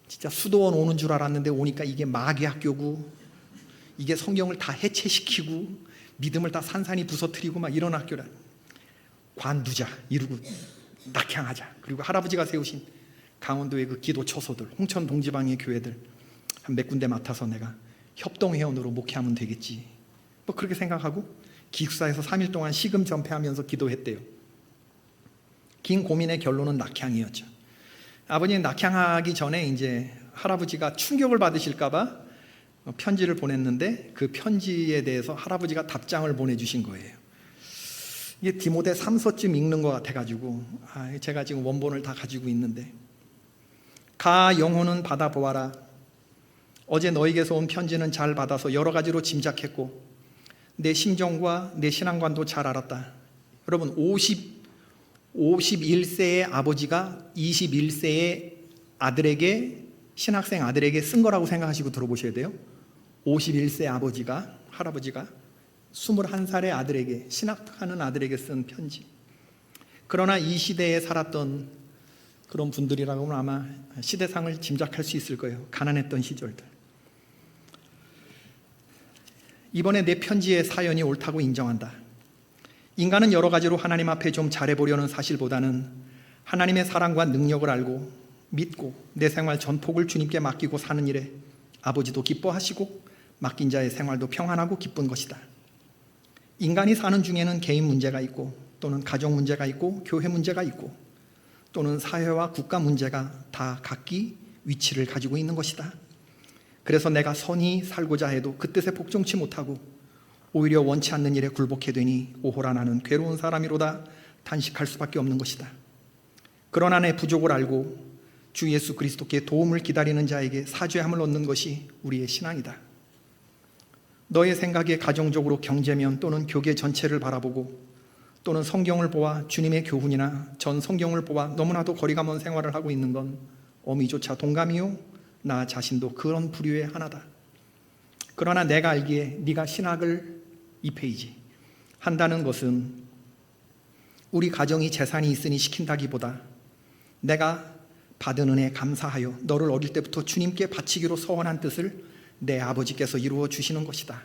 진짜 수도원 오는 줄 알았는데 오니까 이게 마귀학교고, 이게 성경을 다 해체시키고 믿음을 다 산산이 부서뜨리고 막 이런 학교라. 관두자 이러고 낙향하자. 그리고 할아버지가 세우신 강원도의 그 기도 처소들, 홍천 동지방의 교회들 한 몇 군데 맡아서 내가 협동회원으로 목회하면 되겠지, 뭐 그렇게 생각하고 기숙사에서 3일 동안 식음 전폐하면서 기도했대요. 긴 고민의 결론은 낙향이었죠. 아버지는 낙향하기 전에 이제 할아버지가 충격을 받으실까봐 편지를 보냈는데, 그 편지에 대해서 할아버지가 답장을 보내주신 거예요. 이게 디모데 3서쯤 읽는 것 같아가지고, 제가 지금 원본을 다 가지고 있는데, 가 영혼은 받아보아라. 어제 너에게서 온 편지는 잘 받아서 여러 가지로 짐작했고 내 심정과 내 신앙관도 잘 알았다. 여러분, 51세의 아버지가 21세의 아들에게, 신학생 아들에게 쓴 거라고 생각하시고 들어보셔야 돼요. 51세 아버지가, 할아버지가 21살의 아들에게, 신학하는 아들에게 쓴 편지. 그러나 이 시대에 살았던 그런 분들이라고는 아마 시대상을 짐작할 수 있을 거예요. 가난했던 시절들. 이번에 내 편지의 사연이 옳다고 인정한다. 인간은 여러 가지로 하나님 앞에 좀 잘해보려는 사실보다는 하나님의 사랑과 능력을 알고 믿고 내 생활 전폭을 주님께 맡기고 사는 일에 아버지도 기뻐하시고 맡긴 자의 생활도 평안하고 기쁜 것이다. 인간이 사는 중에는 개인 문제가 있고, 또는 가정 문제가 있고, 교회 문제가 있고, 또는 사회와 국가 문제가 다 각기 위치를 가지고 있는 것이다. 그래서 내가 선히 살고자 해도 그 뜻에 복종치 못하고 오히려 원치 않는 일에 굴복해 되니 오호라 나는 괴로운 사람이로다 탄식할 수밖에 없는 것이다. 그러나 내 부족을 알고 주 예수 그리스도께 도움을 기다리는 자에게 사죄함을 얻는 것이 우리의 신앙이다. 너의 생각에 가정적으로 경제면 또는 교계 전체를 바라보고, 또는 성경을 보아 주님의 교훈이나 전 성경을 보아 너무나도 거리가 먼 생활을 하고 있는 건 어미조차 동감이요 나 자신도 그런 부류의 하나다. 그러나 내가 알기에 네가 신학을 2페이지 한다는 것은 우리 가정이 재산이 있으니 시킨다기보다 내가 받은 은혜에 감사하여 너를 어릴 때부터 주님께 바치기로 서원한 뜻을 내 아버지께서 이루어 주시는 것이다.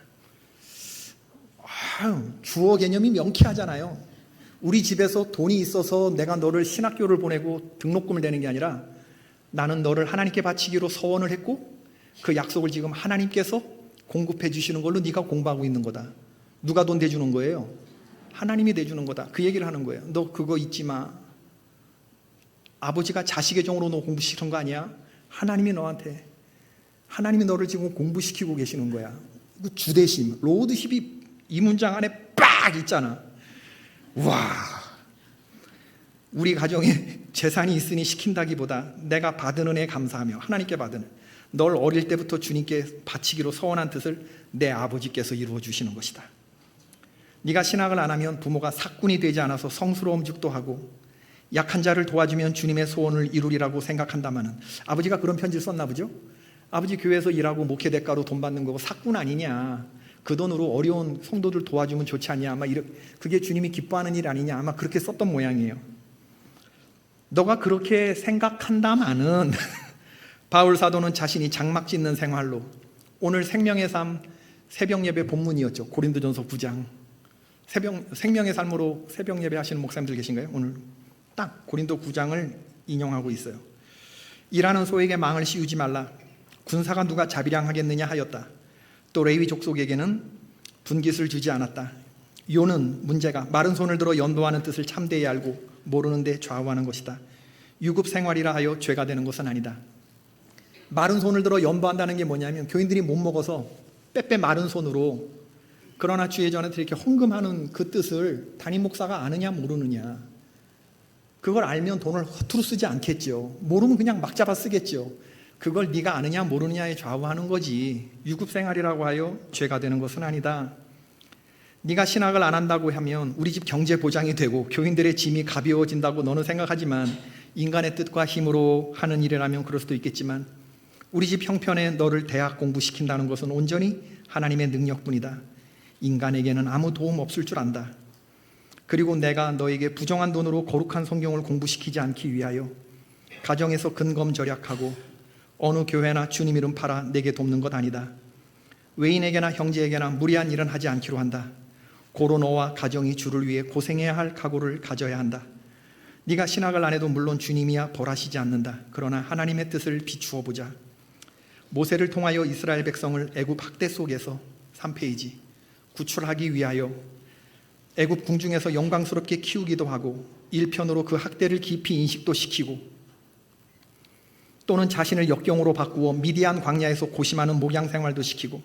주어 개념이 명쾌하잖아요. 우리 집에서 돈이 있어서 내가 너를 신학교를 보내고 등록금을 내는 게 아니라 나는 너를 하나님께 바치기로 서원을 했고 그 약속을 지금 하나님께서 공급해 주시는 걸로 네가 공부하고 있는 거다. 누가 돈 대주는 거예요? 하나님이 대주는 거다. 그 얘기를 하는 거예요. 너 그거 잊지 마. 아버지가 자식의 종으로 너 공부시키는 거 아니야? 하나님이 너를 지금 공부시키고 계시는 거야. 그 주대심, 로드십이 이 문장 안에 빡 있잖아. 와, 우리 가정에 재산이 있으니 시킨다기보다 내가 받은 은혜에 감사하며 하나님께 받은 널 어릴 때부터 주님께 바치기로 서원한 뜻을 내 아버지께서 이루어 주시는 것이다. 네가 신학을 안 하면 부모가 사꾼이 되지 않아서 성스러움 죽도 하고 약한 자를 도와주면 주님의 소원을 이루리라고 생각한다마는, 아버지가 그런 편지를 썼나 보죠. 아버지 교회에서 일하고 목회 대가로 돈 받는 거고 사꾼 아니냐, 그 돈으로 어려운 성도들 도와주면 좋지 않냐, 아마 그게 주님이 기뻐하는 일 아니냐, 아마 그렇게 썼던 모양이에요. 너가 그렇게 생각한다마는 바울 사도는 자신이 장막 짓는 생활로, 오늘 생명의 삶 새벽 예배 본문이었죠. 고린도전서 9장 생명의 삶으로 새벽 예배 하시는 목사님들 계신가요? 오늘 딱 고린도 9장을 인용하고 있어요. 일하는 소에게 망을 씌우지 말라. 군사가 누가 자비량하겠느냐 하였다. 또 레위 족속에게는 분깃을 주지 않았다. 요는 문제가 마른 손을 들어 연도하는 뜻을 참되이 알고 모르는데 좌우하는 것이다. 유급 생활이라 하여 죄가 되는 것은 아니다. 마른 손을 들어 연도한다는 게 뭐냐면 교인들이 못 먹어서 빼빼 마른 손으로, 그러나 주의 전한테 이렇게 헌금하는 그 뜻을 담임 목사가 아느냐 모르느냐, 그걸 알면 돈을 허투루 쓰지 않겠죠. 모르면 그냥 막 잡아 쓰겠죠. 그걸 네가 아느냐 모르느냐에 좌우하는 거지. 유급생활이라고 하여 죄가 되는 것은 아니다. 네가 신학을 안 한다고 하면 우리 집 경제 보장이 되고 교인들의 짐이 가벼워진다고 너는 생각하지만, 인간의 뜻과 힘으로 하는 일이라면 그럴 수도 있겠지만 우리 집 형편에 너를 대학 공부시킨다는 것은 온전히 하나님의 능력뿐이다. 인간에게는 아무 도움 없을 줄 안다. 그리고 내가 너에게 부정한 돈으로 거룩한 성경을 공부시키지 않기 위하여 가정에서 근검절약하고 어느 교회나 주님 이름 팔아 내게 돕는 것 아니다. 외인에게나 형제에게나 무리한 일은 하지 않기로 한다. 고로 너와 가정이 주를 위해 고생해야 할 각오를 가져야 한다. 네가 신학을 안 해도 물론 주님이야 벌하시지 않는다. 그러나 하나님의 뜻을 비추어 보자. 모세를 통하여 이스라엘 백성을 애굽 학대 속에서 3페이지 구출하기 위하여 애굽 궁중에서 영광스럽게 키우기도 하고 1편으로 그 학대를 깊이 인식도 시키고, 또는 자신을 역경으로 바꾸어 미디안 광야에서 고심하는 목양 생활도 시키고,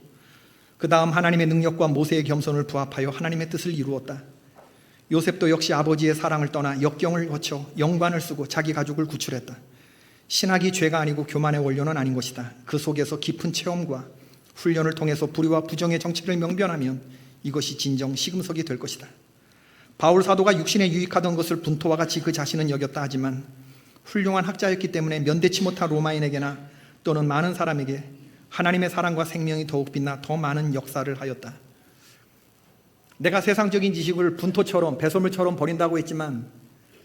그 다음 하나님의 능력과 모세의 겸손을 부합하여 하나님의 뜻을 이루었다. 요셉도 역시 아버지의 사랑을 떠나 역경을 거쳐 영관을 쓰고 자기 가족을 구출했다. 신학이 죄가 아니고 교만의 원료는 아닌 것이다. 그 속에서 깊은 체험과 훈련을 통해서 불의와 부정의 정체를 명변하면 이것이 진정 시금석이 될 것이다. 바울 사도가 육신에 유익하던 것을 분토와 같이 그 자신은 여겼다 하지만 훌륭한 학자였기 때문에 면대치 못한 로마인에게나 또는 많은 사람에게 하나님의 사랑과 생명이 더욱 빛나 더 많은 역사를 하였다. 내가 세상적인 지식을 분토처럼 배설물처럼 버린다고 했지만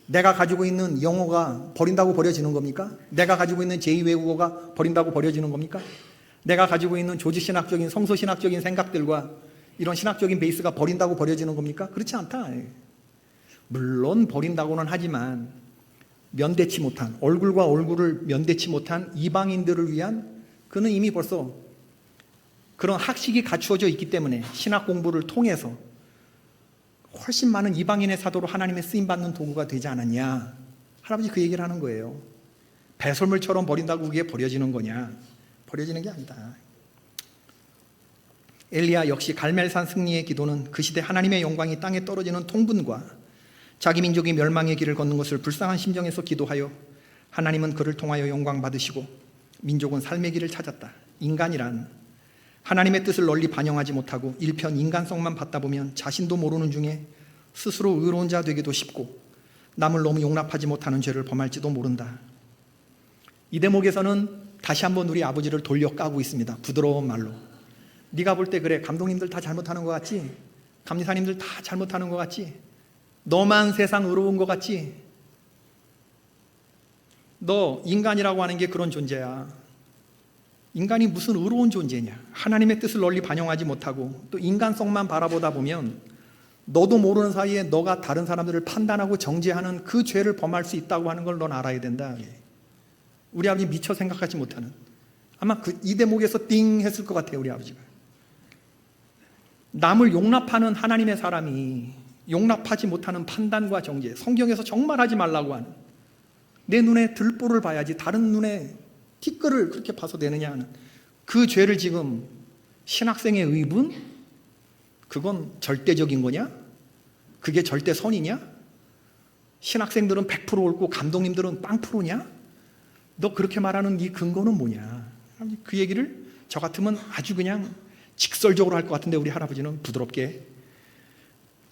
내가 가지고 있는 영어가 버린다고 버려지는 겁니까? 내가 가지고 있는 제2외국어가 버린다고 버려지는 겁니까? 내가 가지고 있는 조직신학적인 성서신학적인 생각들과 이런 신학적인 베이스가 버린다고 버려지는 겁니까? 그렇지 않다. 물론 버린다고는 하지만 면대치 못한, 얼굴과 얼굴을 면대치 못한 이방인들을 위한, 그는 이미 벌써 그런 학식이 갖추어져 있기 때문에 신학 공부를 통해서 훨씬 많은 이방인의 사도로 하나님의 쓰임받는 도구가 되지 않았냐. 할아버지 그 얘기를 하는 거예요. 배설물처럼 버린다고 그게 버려지는 거냐? 버려지는 게 아니다. 엘리야 역시 갈멜산 승리의 기도는 그 시대 하나님의 영광이 땅에 떨어지는 통분과 자기 민족이 멸망의 길을 걷는 것을 불쌍한 심정에서 기도하여 하나님은 그를 통하여 영광 받으시고 민족은 삶의 길을 찾았다. 인간이란 하나님의 뜻을 널리 반영하지 못하고 일편 인간성만 받다 보면 자신도 모르는 중에 스스로 의로운 자 되기도 쉽고 남을 너무 용납하지 못하는 죄를 범할지도 모른다. 이 대목에서는 다시 한번 우리 아버지를 돌려 까고 있습니다. 부드러운 말로. 네가 볼 때 그래, 감독님들 다 잘못하는 것 같지? 감리사님들 다 잘못하는 것 같지? 너만 세상 의로운 것 같지? 너 인간이라고 하는 게 그런 존재야. 인간이 무슨 의로운 존재냐? 하나님의 뜻을 널리 반영하지 못하고 또 인간성만 바라보다 보면 너도 모르는 사이에 너가 다른 사람들을 판단하고 정죄하는 그 죄를 범할 수 있다고 하는 걸 넌 알아야 된다. 우리 아버지 미처 생각하지 못하는, 아마 이 대목에서 띵 했을 것 같아요. 우리 아버지가. 남을 용납하는 하나님의 사람이 용납하지 못하는 판단과 정죄, 성경에서 정말 하지 말라고 하는, 내 눈에 들보를 봐야지 다른 눈에 티끌을 그렇게 봐서 되느냐 하는 그 죄를 지금 신학생의 의분? 그건 절대적인 거냐? 그게 절대 선이냐? 신학생들은 100% 옳고 감독님들은 0%냐? 너 그렇게 말하는 네 근거는 뭐냐? 그 얘기를 저 같으면 아주 그냥 직설적으로 할 것 같은데 우리 할아버지는 부드럽게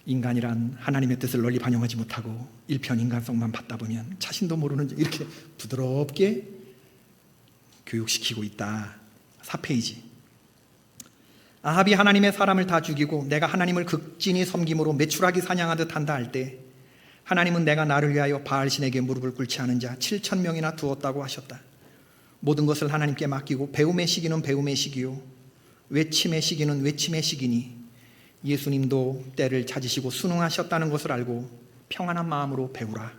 인간이란 하나님의 뜻을 널리 반영하지 못하고 일편 인간성만 받다 보면 자신도 모르는, 이렇게 부드럽게 교육시키고 있다. 4페이지. 아합이 하나님의 사람을 다 죽이고 내가 하나님을 극진히 섬김으로 메추라기 사냥하듯 한다 할 때 하나님은 내가 나를 위하여 바알신에게 무릎을 꿇지 않은 자 7,000명이나 두었다고 하셨다. 모든 것을 하나님께 맡기고 배움의 시기는 배움의 시기요 외침의 시기는 외침의 시기니 예수님도 때를 찾으시고 순응하셨다는 것을 알고 평안한 마음으로 배우라.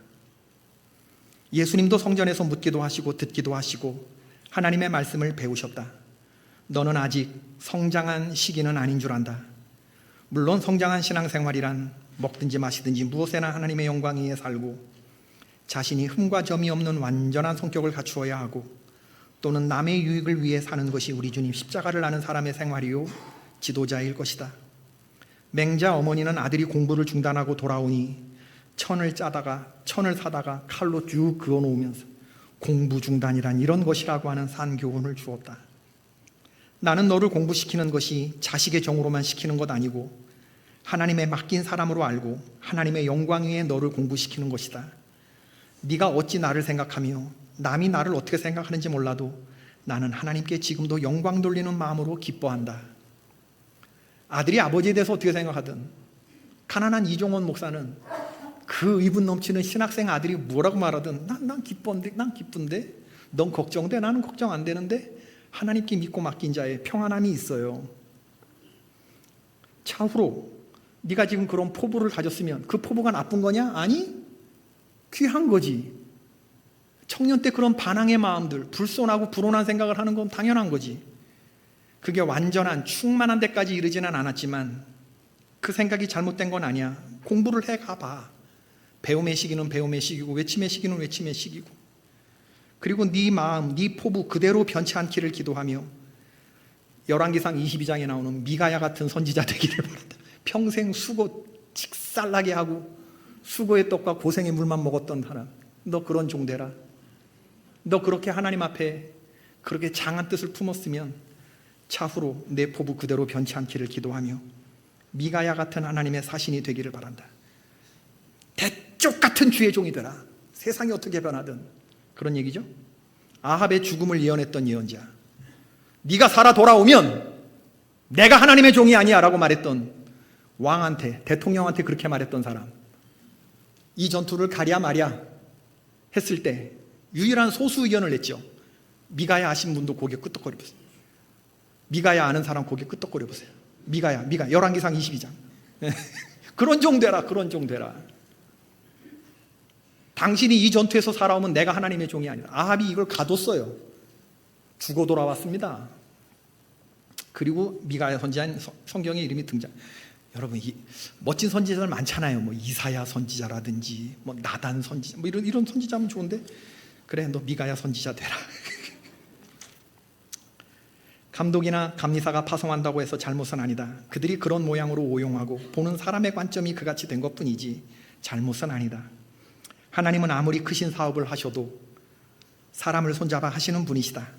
예수님도 성전에서 묻기도 하시고 듣기도 하시고 하나님의 말씀을 배우셨다. 너는 아직 성장한 시기는 아닌 줄 안다. 물론 성장한 신앙생활이란 먹든지 마시든지 무엇에나 하나님의 영광 위에 살고 자신이 흠과 점이 없는 완전한 성격을 갖추어야 하고 또는 남의 유익을 위해 사는 것이 우리 주님 십자가를 아는 사람의 생활이요 지도자일 것이다. 맹자 어머니는 아들이 공부를 중단하고 돌아오니 천을 사다가 칼로 쭉 그어놓으면서 공부 중단이란 이런 것이라고 하는 산 교훈을 주었다. 나는 너를 공부시키는 것이 자식의 정으로만 시키는 것 아니고 하나님의 맡긴 사람으로 알고 하나님의 영광 위에 너를 공부시키는 것이다. 네가 어찌 나를 생각하며 남이 나를 어떻게 생각하는지 몰라도 나는 하나님께 지금도 영광 돌리는 마음으로 기뻐한다. 아들이 아버지에 대해서 어떻게 생각하든 가난한 이종원 목사는 그 의분 넘치는 신학생 아들이 뭐라고 말하든 난 기쁜데 넌 걱정돼? 나는 걱정 안 되는데 하나님께 믿고 맡긴 자의 평안함이 있어요. 차후로 네가 지금 그런 포부를 가졌으면 그 포부가 나쁜 거냐? 아니, 귀한 거지. 청년 때 그런 반항의 마음들, 불손하고 불온한 생각을 하는 건 당연한 거지. 그게 완전한 충만한 데까지 이르지는 않았지만 그 생각이 잘못된 건 아니야. 공부를 해가봐. 배움의 시기는 배움의 시기고 외침의 시기는 외침의 시기고, 그리고 네 마음, 네 포부 그대로 변치 않기를 기도하며 열왕기상 22장에 나오는 미가야 같은 선지자 되기를 바란다. 평생 수고 직살나게 하고 수고의 떡과 고생의 물만 먹었던 사람, 너 그런 종 되라. 너 그렇게 하나님 앞에 그렇게 장한 뜻을 품었으면 차후로 내 포부 그대로 변치 않기를 기도하며 미가야 같은 하나님의 사신이 되기를 바란다. 대쪽 같은 주의 종이 되라. 세상이 어떻게 변하든. 그런 얘기죠. 아합의 죽음을 예언했던 예언자, 네가 살아 돌아오면 내가 하나님의 종이 아니야 라고 말했던 왕한테, 대통령한테 그렇게 말했던 사람, 이 전투를 가랴 마랴 했을 때 유일한 소수 의견을 냈죠. 미가야 아신 분도 고개 끄덕거려 보세요. 미가야 아는 사람 고개 끄덕거려 보세요. 미가야 열왕기상 22장. 그런 종 되라. 그런 종 되라. 당신이 이 전투에서 살아오면 내가 하나님의 종이 아니다. 아합이 이걸 가뒀어요. 죽어 돌아왔습니다. 그리고 미가야 선지자인 성경의 이름이 등장. 여러분, 이 멋진 선지자들 많잖아요. 뭐 이사야 선지자라든지 뭐 나단 선지자, 뭐 이런 선지자면 좋은데, 그래 너 미가야 선지자 되라. 감독이나 감리사가 파송한다고 해서 잘못은 아니다. 그들이 그런 모양으로 오용하고 보는 사람의 관점이 그같이 된 것뿐이지 잘못은 아니다. 하나님은 아무리 크신 사업을 하셔도 사람을 손잡아 하시는 분이시다.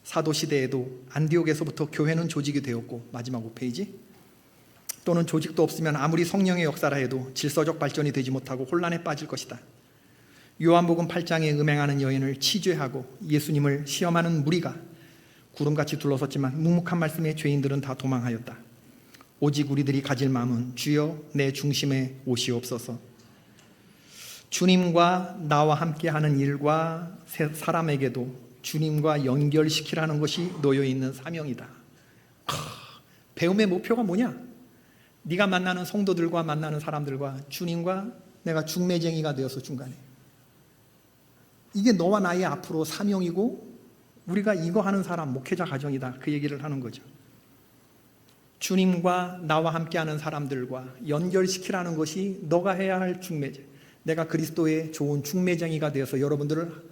사도시대에도 안디옥에서부터 교회는 조직이 되었고, 마지막 5페이지, 또는 조직도 없으면 아무리 성령의 역사라 해도 질서적 발전이 되지 못하고 혼란에 빠질 것이다. 요한복음 8장에 음행하는 여인을 치죄하고 예수님을 시험하는 무리가 구름같이 둘러섰지만 묵묵한 말씀에 죄인들은 다 도망하였다. 오직 우리들이 가질 마음은 주여 내 중심에 오시옵소서. 주님과 나와 함께하는 일과 사람에게도 주님과 연결시키라는 것이 놓여있는 사명이다. 배움의 목표가 뭐냐? 네가 만나는 성도들과 만나는 사람들과 주님과 내가 중매쟁이가 되어서 중간에, 이게 너와 나의 앞으로 사명이고 우리가 이거 하는 사람 목회자 가정이다, 그 얘기를 하는 거죠. 주님과 나와 함께하는 사람들과 연결시키라는 것이 너가 해야 할 중매쟁. 내가 그리스도의 좋은 중매쟁이가 되어서 여러분들을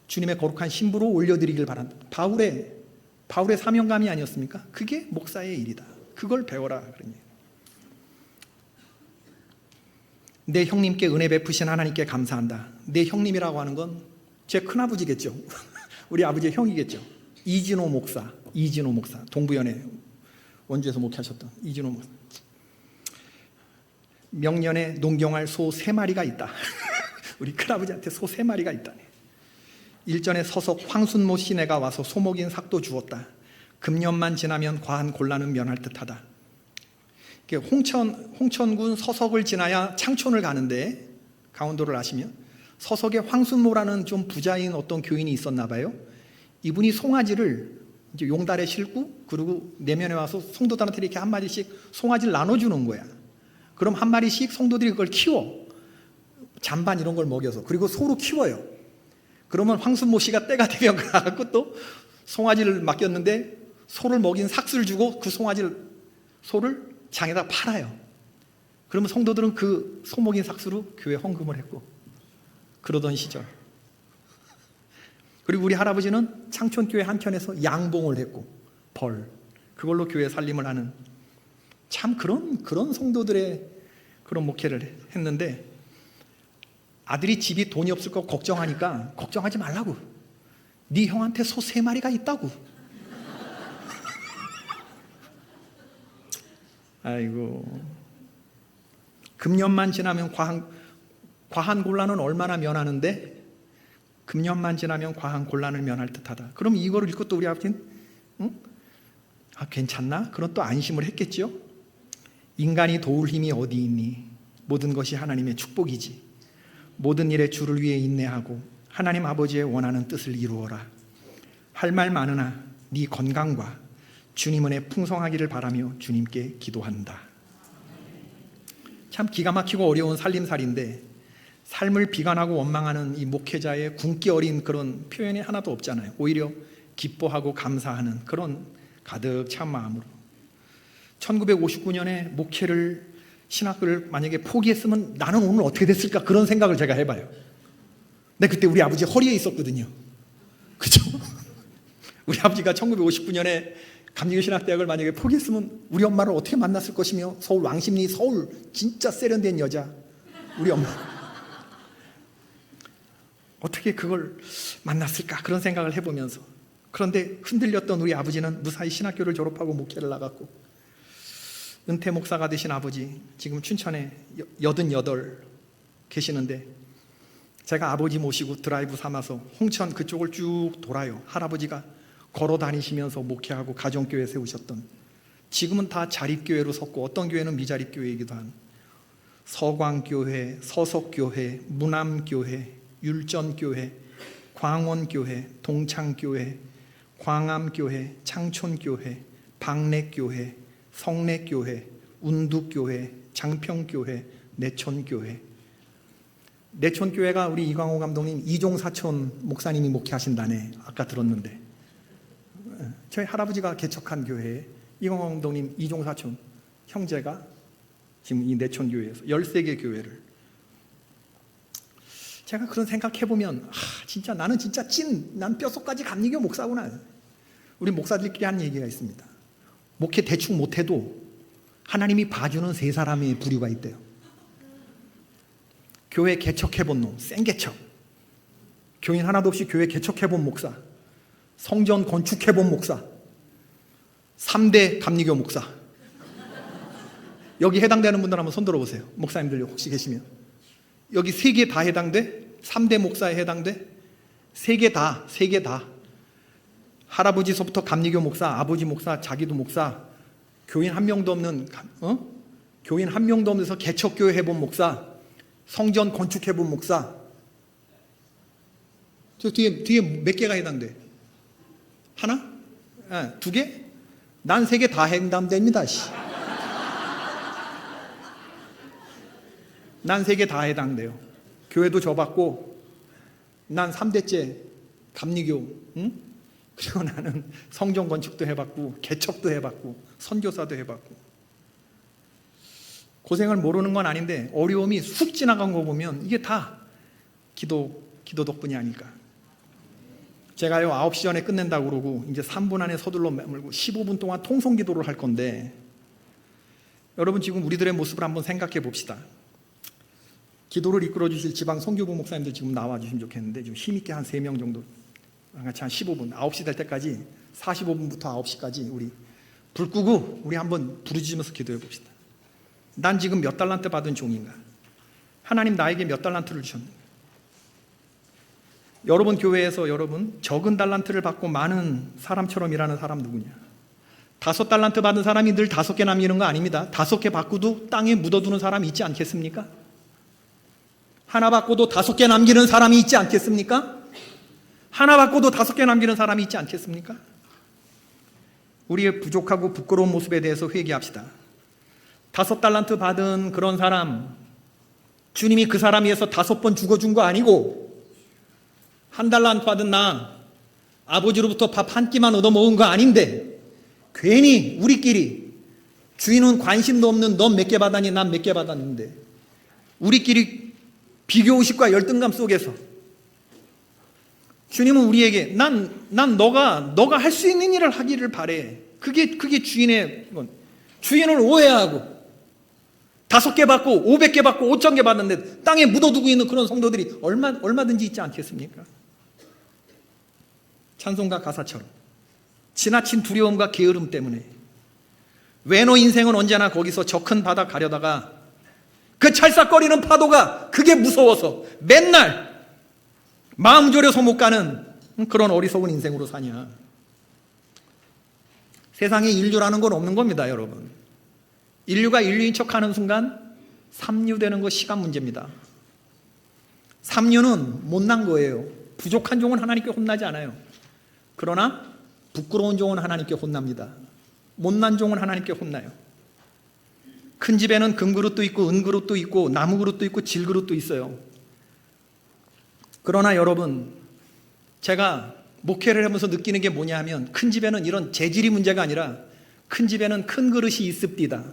주님의 거룩한 신부로 올려드리길 바란다. 바울의 사명감이 아니었습니까? 그게 목사의 일이다. 그걸 배워라. 그러니 내 형님께 은혜 베푸신 하나님께 감사한다. 내 형님이라고 하는 건 제 큰아버지겠죠. 우리 아버지의 형이겠죠. 이진호 목사, 동부연회 원주에서 목회하셨던 이진호 목사. 명년에 농경할 소 3마리가 있다. 우리 큰아버지한테 소 3마리가 있다네. 일전에 서석 황순모 시내가 와서 소목인 삭도 주었다. 금년만 지나면 과한 곤란은 면할 듯하다. 홍천군 서석을 지나야 창촌을 가는데, 강원도를 아시면 서석에 황순모라는 좀 부자인 어떤 교인이 있었나 봐요. 이분이 송아지를 이제 용달에 싣고 그리고 내면에 와서 성도들한테 이렇게 한 마리씩 송아지를 나눠주는 거야. 그럼 한 마리씩 성도들이 그걸 키워. 잔반 이런 걸 먹여서. 그리고 소로 키워요. 그러면 황순모 씨가 때가 되면 가갖고 또 송아지를 맡겼는데 소를 먹인 삭스를 주고 그 소를 장에다 팔아요. 그러면 성도들은 그 소 먹인 삭스로 교회 헌금을 했고 그러던 시절. 그리고 우리 할아버지는 창촌교회 한켠에서 양봉을 했고 그걸로 교회 살림을 하는 참 그런 성도들의 그런 목회를 했는데 아들이 집이 돈이 없을 거 걱정하니까 걱정하지 말라고. 네 형한테 소 3마리가 있다고. 아이고. 금년만 지나면 과한 곤란은 얼마나 면하는데 금년만 지나면 과한 곤란을 면할 듯하다. 그럼 이거를 읽고 또 우리 아버지는 괜찮나? 그런 또 안심을 했겠죠. 인간이 도울 힘이 어디 있니? 모든 것이 하나님의 축복이지. 모든 일에 주를 위해 인내하고 하나님 아버지의 원하는 뜻을 이루어라. 할 말 많으나 네 건강과 주님 은혜 풍성하기를 바라며 주님께 기도한다. 참 기가 막히고 어려운 살림살이인데 삶을 비관하고 원망하는 이 목회자의 굶기 어린 그런 표현이 하나도 없잖아요. 오히려 기뻐하고 감사하는 그런 가득 찬 마음으로 1959년에 목회를 신학교를 만약에 포기했으면 나는 오늘 어떻게 됐을까 그런 생각을 제가 해봐요. 근데 그때 우리 아버지 허리에 있었거든요. 그죠? 우리 아버지가 1959년에 감리교 신학대학을 만약에 포기했으면 우리 엄마를 어떻게 만났을 것이며 서울 왕십리 서울 진짜 세련된 여자 우리 엄마 어떻게 그걸 만났을까 그런 생각을 해보면서 그런데 흔들렸던 우리 아버지는 무사히 신학교를 졸업하고 목회를 나갔고 은퇴 목사가 되신 아버지 지금 춘천에 88 계시는데 제가 아버지 모시고 드라이브 삼아서 홍천 그쪽을 쭉 돌아요. 할아버지가 걸어 다니시면서 목회하고 가정교회 세우셨던 지금은 다 자립교회로 섰고 어떤 교회는 미자립교회이기도 한 서광교회, 서석교회, 무남교회, 율전교회, 광원교회, 동창교회, 광암교회, 창촌교회, 박내교회, 성내교회, 운두교회, 장평교회, 내촌교회. 내촌교회가 우리 이광호 감독님 이종사촌 목사님이 목회하신다네. 아까 들었는데 저희 할아버지가 개척한 교회에 이광호 감독님 이종사촌 형제가 지금 이 내촌교회에서 13개 교회를 제가 그런 생각해보면 진짜 나는 진짜 난 뼛속까지 감리교 목사구나. 우리 목사들끼리 하는 얘기가 있습니다. 목회 대충 못해도 하나님이 봐주는 3사람의 부류가 있대요. 교회 개척해본 놈, 센 개척. 교인 하나도 없이 교회 개척해본 목사, 성전 건축해본 목사, 3대 감리교 목사. 여기 해당되는 분들 한번 손 들어보세요. 목사님들 혹시 계시면. 여기 3개 다 해당돼? 3대 목사에 해당돼? 3개 다. 할아버지서부터 감리교 목사, 아버지 목사, 자기도 목사, 교인 한 명도 없는 교인 한 명도 없는데서 개척교회 해본 목사, 성전 건축해본 목사. 저 뒤에 몇 개가 해당돼? 하나? 2개? 난 3개 다 해당됩니다. 난 3개 다 해당돼요. 교회도 접었고 난 3대째 감리교. 그리고 나는 성전 건축도 해봤고 개척도 해봤고 선교사도 해봤고 고생을 모르는 건 아닌데 어려움이 쑥 지나간 거 보면 이게 다 기도 덕분이 아닐까. 제가요 9시 전에 끝낸다고 그러고 이제 3분 안에 서둘러 매물고 15분 동안 통성기도를 할 건데 여러분 지금 우리들의 모습을 한번 생각해 봅시다. 기도를 이끌어 주실 지방 선교부 목사님들 지금 나와 주시면 좋겠는데 좀 힘있게 한 3명 정도 같이 한 15분 9시 될 때까지 45분부터 9시까지 우리 불 끄고 우리 한번 부르짖으면서 기도해 봅시다. 난 지금 몇 달란트 받은 종인가? 하나님 나에게 몇 달란트를 주셨는가? 여러분 교회에서 여러분 적은 달란트를 받고 많은 사람처럼 일하는 사람 누구냐? 5달란트 받은 사람이 늘 5개 남기는 거 아닙니다. 5개 받고도 땅에 묻어두는 사람이 있지 않겠습니까? 하나 받고도 5개 남기는 사람이 있지 않겠습니까? 하나 받고도 5개 남기는 사람이 있지 않겠습니까? 우리의 부족하고 부끄러운 모습에 대해서 회개합시다. 5달란트 받은 그런 사람, 주님이 그 사람 위해서 5번 죽어준 거 아니고 1달란트 받은 나 아버지로부터 밥 한 끼만 얻어먹은 거 아닌데 괜히 우리끼리 주인은 관심도 없는 넌 몇 개 받았니 난 몇 개 받았는데 우리끼리 비교의식과 열등감 속에서 주님은 우리에게 난 너가 할 수 있는 일을 하기를 바래. 그게 주인을 오해하고 5개 받고 500개 받고 5,000개 받는데 땅에 묻어두고 있는 그런 성도들이 얼마든지 있지 않겠습니까? 찬송가 가사처럼 지나친 두려움과 게으름 때문에 왜 너 인생은 언제나 거기서 저 큰 바다 가려다가 그 찰싹거리는 파도가 그게 무서워서 맨날 마음 졸여서 못 가는 그런 어리석은 인생으로 사냐. 세상에 인류라는 건 없는 겁니다, 여러분. 인류가 인류인 척하는 순간 삼류되는 거 시간 문제입니다. 삼류는 못난 거예요. 부족한 종은 하나님께 혼나지 않아요. 그러나 부끄러운 종은 하나님께 혼납니다. 못난 종은 하나님께 혼나요. 큰 집에는 금그릇도 있고 은그릇도 있고 나무그릇도 있고 질그릇도 있어요. 그러나 여러분, 제가 목회를 하면서 느끼는 게 뭐냐 하면 큰 집에는 이런 재질이 문제가 아니라 큰 집에는 큰 그릇이 있습디다.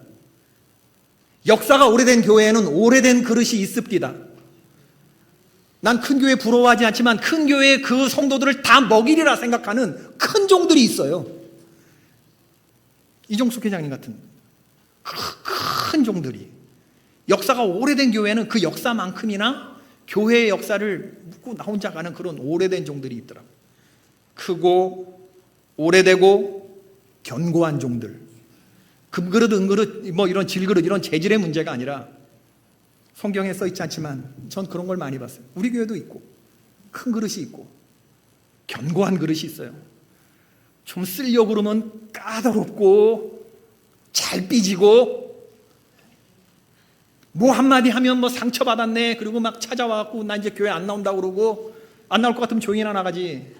역사가 오래된 교회에는 오래된 그릇이 있습디다. 난 큰 교회 부러워하지 않지만 큰 교회의 그 성도들을 다 먹이리라 생각하는 큰 종들이 있어요. 이종숙 회장님 같은 큰 종들이. 역사가 오래된 교회는 그 역사만큼이나 교회의 역사를 묻고 나 혼자 가는 그런 오래된 종들이 있더라고요. 크고 오래되고 견고한 종들. 금그릇, 은그릇, 이런 질그릇, 이런 재질의 문제가 아니라 성경에 써 있지 않지만 전 그런 걸 많이 봤어요. 우리 교회도 있고 큰 그릇이 있고 견고한 그릇이 있어요. 좀 쓰려고 그러면 까다롭고 잘 삐지고 뭐 한마디 하면 상처받았네 그리고 막 찾아와갖고 나 이제 교회 안 나온다고 그러고 안 나올 것 같으면 조용히나 나가지.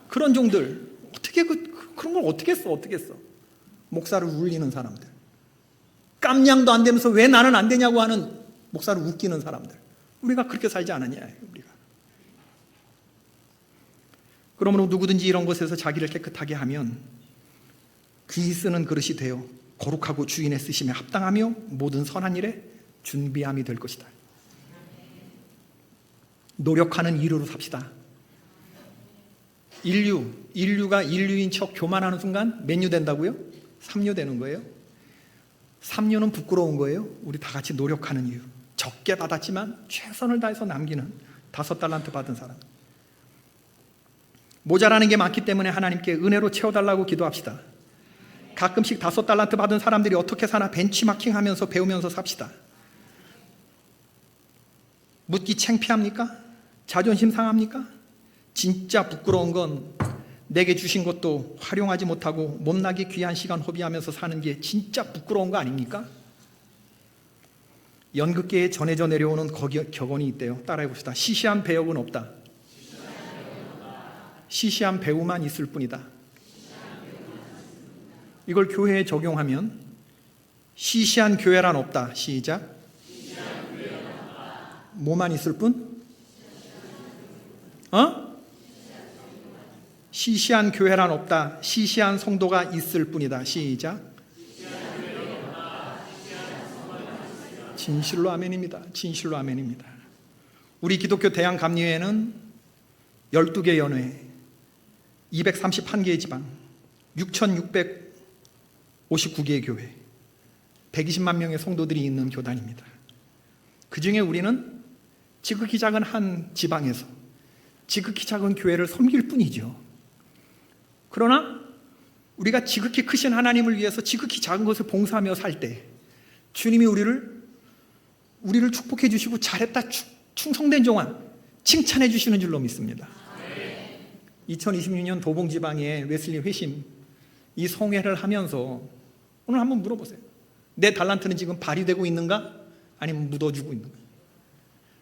그런 종들 어떻게 그런 걸 어떻게 써. 목사를 울리는 사람들, 깜냥도 안 되면서 왜 나는 안 되냐고 하는 목사를 웃기는 사람들. 우리가 그렇게 살지 않았냐. 우리가. 그러므로 누구든지 이런 것에서 자기를 깨끗하게 하면 귀 쓰는 그릇이 되어 거룩하고 주인의 쓰심에 합당하며 모든 선한 일에 준비함이 될 것이다. 노력하는 인류로 삽시다. 인류가 인류인 척 교만하는 순간 몇 류 된다고요? 3류 되는 거예요. 3류는 부끄러운 거예요. 우리 다 같이 노력하는 이유. 적게 받았지만 최선을 다해서 남기는 5달란트 받은 사람. 모자라는 게 많기 때문에 하나님께 은혜로 채워달라고 기도합시다. 가끔씩 5달란트 받은 사람들이 어떻게 사나 벤치마킹하면서 배우면서 삽시다. 묻기 창피합니까? 자존심 상합니까? 진짜 부끄러운 건 내게 주신 것도 활용하지 못하고 못나게 귀한 시간 허비하면서 사는 게 진짜 부끄러운 거 아닙니까? 연극계에 전해져 내려오는 격언이 있대요. 따라해 봅시다. 시시한 배역은 없다. 시시한 배우만 있을 뿐이다. 이걸 교회에 적용하면 시시한 교회란 없다. 시작. 뭐만 있을 뿐? 시시한 교회란 없다. 시시한 성도가 있을 뿐이다. 시작. 진실로 아멘입니다. 진실로 아멘입니다. 우리 기독교 대한감리회는 12개 연회, 231개의 지방, 6,659개의 교회, 120만 명의 성도들이 있는 교단입니다. 그 중에 우리는 지극히 작은 한 지방에서 지극히 작은 교회를 섬길 뿐이죠. 그러나 우리가 지극히 크신 하나님을 위해서 지극히 작은 것을 봉사하며 살 때 주님이 우리를 축복해 주시고 잘했다, 충성된 종아 칭찬해 주시는 줄로 믿습니다. 2026년 도봉지방의 웨슬리 회심 이 성회를 하면서 오늘 한번 물어보세요. 내 달란트는 지금 발휘되고 있는가? 아니면 묻어주고 있는가?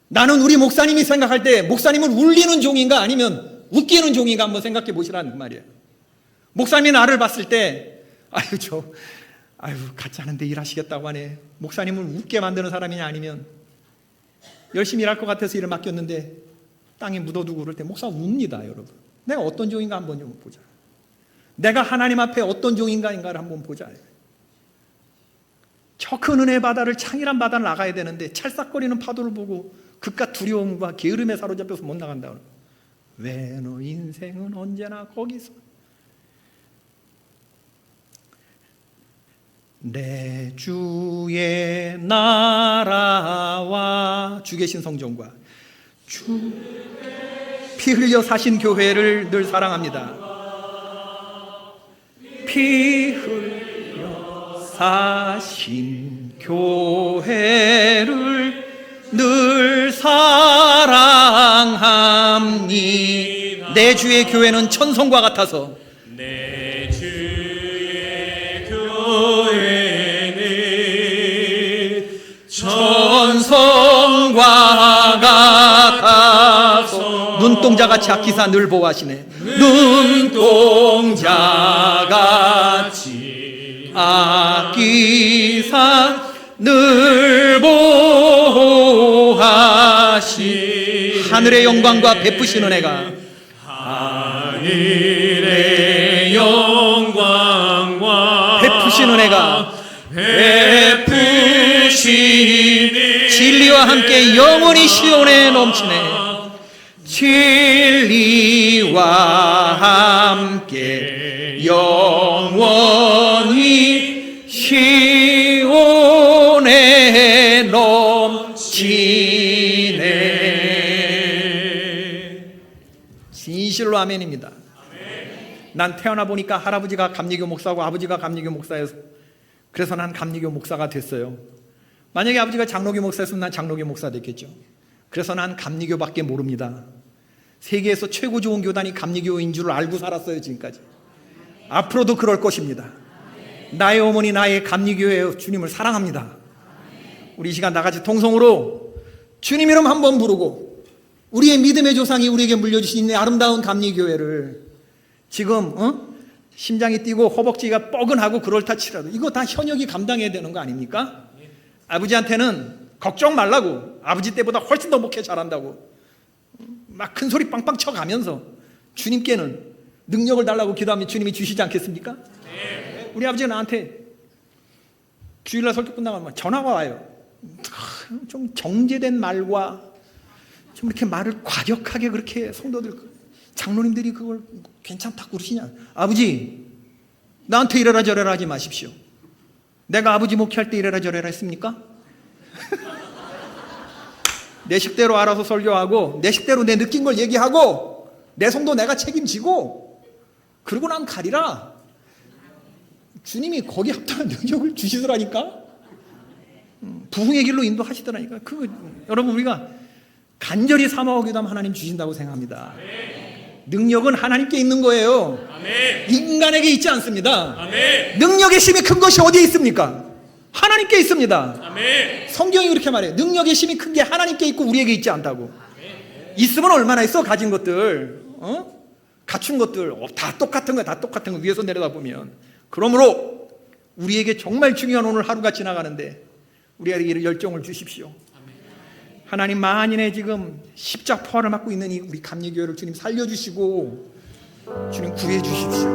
나는 우리 목사님이 생각할 때 목사님은 울리는 종인가 아니면 웃기는 종인가 한번 생각해 보시라는 말이에요. 목사님이 나를 봤을 때 같이 하는데 일하시겠다고 하네. 목사님을 웃게 만드는 사람이냐, 아니면 열심히 일할 것 같아서 일을 맡겼는데 땅에 묻어두고 그럴 때 목사 웁니다. 여러분, 내가 어떤 종인가 한번 좀 보자. 내가 하나님 앞에 어떤 종인가를 한번 보자. 저 큰 은혜의 바다를, 창이란 바다를 나가야 되는데 찰싹거리는 파도를 보고 그깟 두려움과 게으름에 사로잡혀서 못 나간다. 왜 너 인생은 언제나 거기서 내 주의 나라와 주 계신 성전과 주 피 흘려 사신 교회를 늘 사랑합니다. 피 흘려 사신 교회를 늘 사랑함니. 내 주의 교회는 천성과 같아서 내 주의 교회는 천성과 같아서. 눈동자같이 아끼사 늘 보호하시네. 눈동자같이 아끼사 늘 보호하시. 하늘의 영광과 베푸신 은혜가, 하늘의 영광과 베푸신 은혜가, 베푸신 진리와 함께 영원히 시온에 넘치네. 진리와 함께 영원히 시온에 넘치네. 진실로 아멘입니다. 난 태어나 보니까 할아버지가 감리교 목사고 아버지가 감리교 목사여서, 그래서 난 감리교 목사가 됐어요. 만약에 아버지가 장로교 목사였으면 난 장로교 목사 됐겠죠. 그래서 난 감리교밖에 모릅니다. 세계에서 최고 좋은 교단이 감리교인 줄 알고 살았어요, 지금까지. 앞으로도 그럴 것입니다. 나의 어머니, 나의 감리교회의 주님을 사랑합니다. 우리 이 시간 나같이 통성으로 주님 이름 한번 부르고 우리의 믿음의 조상이 우리에게 물려주신 이 아름다운 감리교회를 지금 심장이 뛰고 허벅지가 뻐근하고 그렇다 치라도 이거 다 현역이 감당해야 되는 거 아닙니까? 아버지한테는 걱정 말라고, 아버지 때보다 훨씬 더 목회 잘한다고 막 큰 소리 빵빵 쳐가면서 주님께는 능력을 달라고 기도하면 주님이 주시지 않겠습니까? 네. 우리 아버지가 나한테 주일날 설교 끝나가면 전화가 와요. 좀 정제된 말과 좀 이렇게 말을 과격하게 그렇게 성도들, 장로님들이 그걸 괜찮다고 그러시냐. 아버지, 나한테 이래라 저래라 하지 마십시오. 내가 아버지 목회할 때 이래라 저래라 했습니까? 내 식대로 알아서 설교하고 내 식대로 내 느낀 걸 얘기하고 내 성도 내가 책임지고 그러고 난 가리라. 주님이 거기 합당한 능력을 주시더라니까. 부흥의 길로 인도하시더라니까. 여러분, 우리가 간절히 사모하고 기도하면 하나님 주신다고 생각합니다. 능력은 하나님께 있는 거예요. 인간에게 있지 않습니다. 능력의 힘이 큰 것이 어디에 있습니까? 하나님께 있습니다. 성경이 그렇게 말해요. 능력의 힘이 큰 게 하나님께 있고 우리에게 있지 않다고. 있으면 얼마나 있어? 가진 것들, 갖춘 것들 다 똑같은 거야. 다 똑같은 거 위에서 내려다보면. 그러므로 우리에게 정말 중요한 오늘 하루가 지나가는데 우리에게 열정을 주십시오. 하나님, 만인의 지금 십자포화를 맡고 있는 이 우리 감리교회를 주님 살려주시고 주님 구해 주십시오.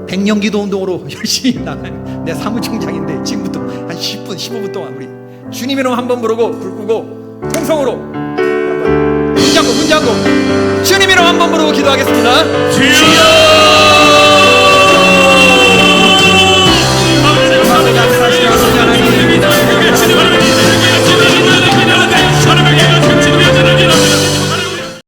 100년 기도 운동으로 열심히 나가요. 내 사무총장인데 지금부터 한 10분 15분 동안 우리 주님 이름 한번 부르고 불 끄고 통성으로 문 잠고 주님 이름 한번 부르고 기도하겠습니다. 주여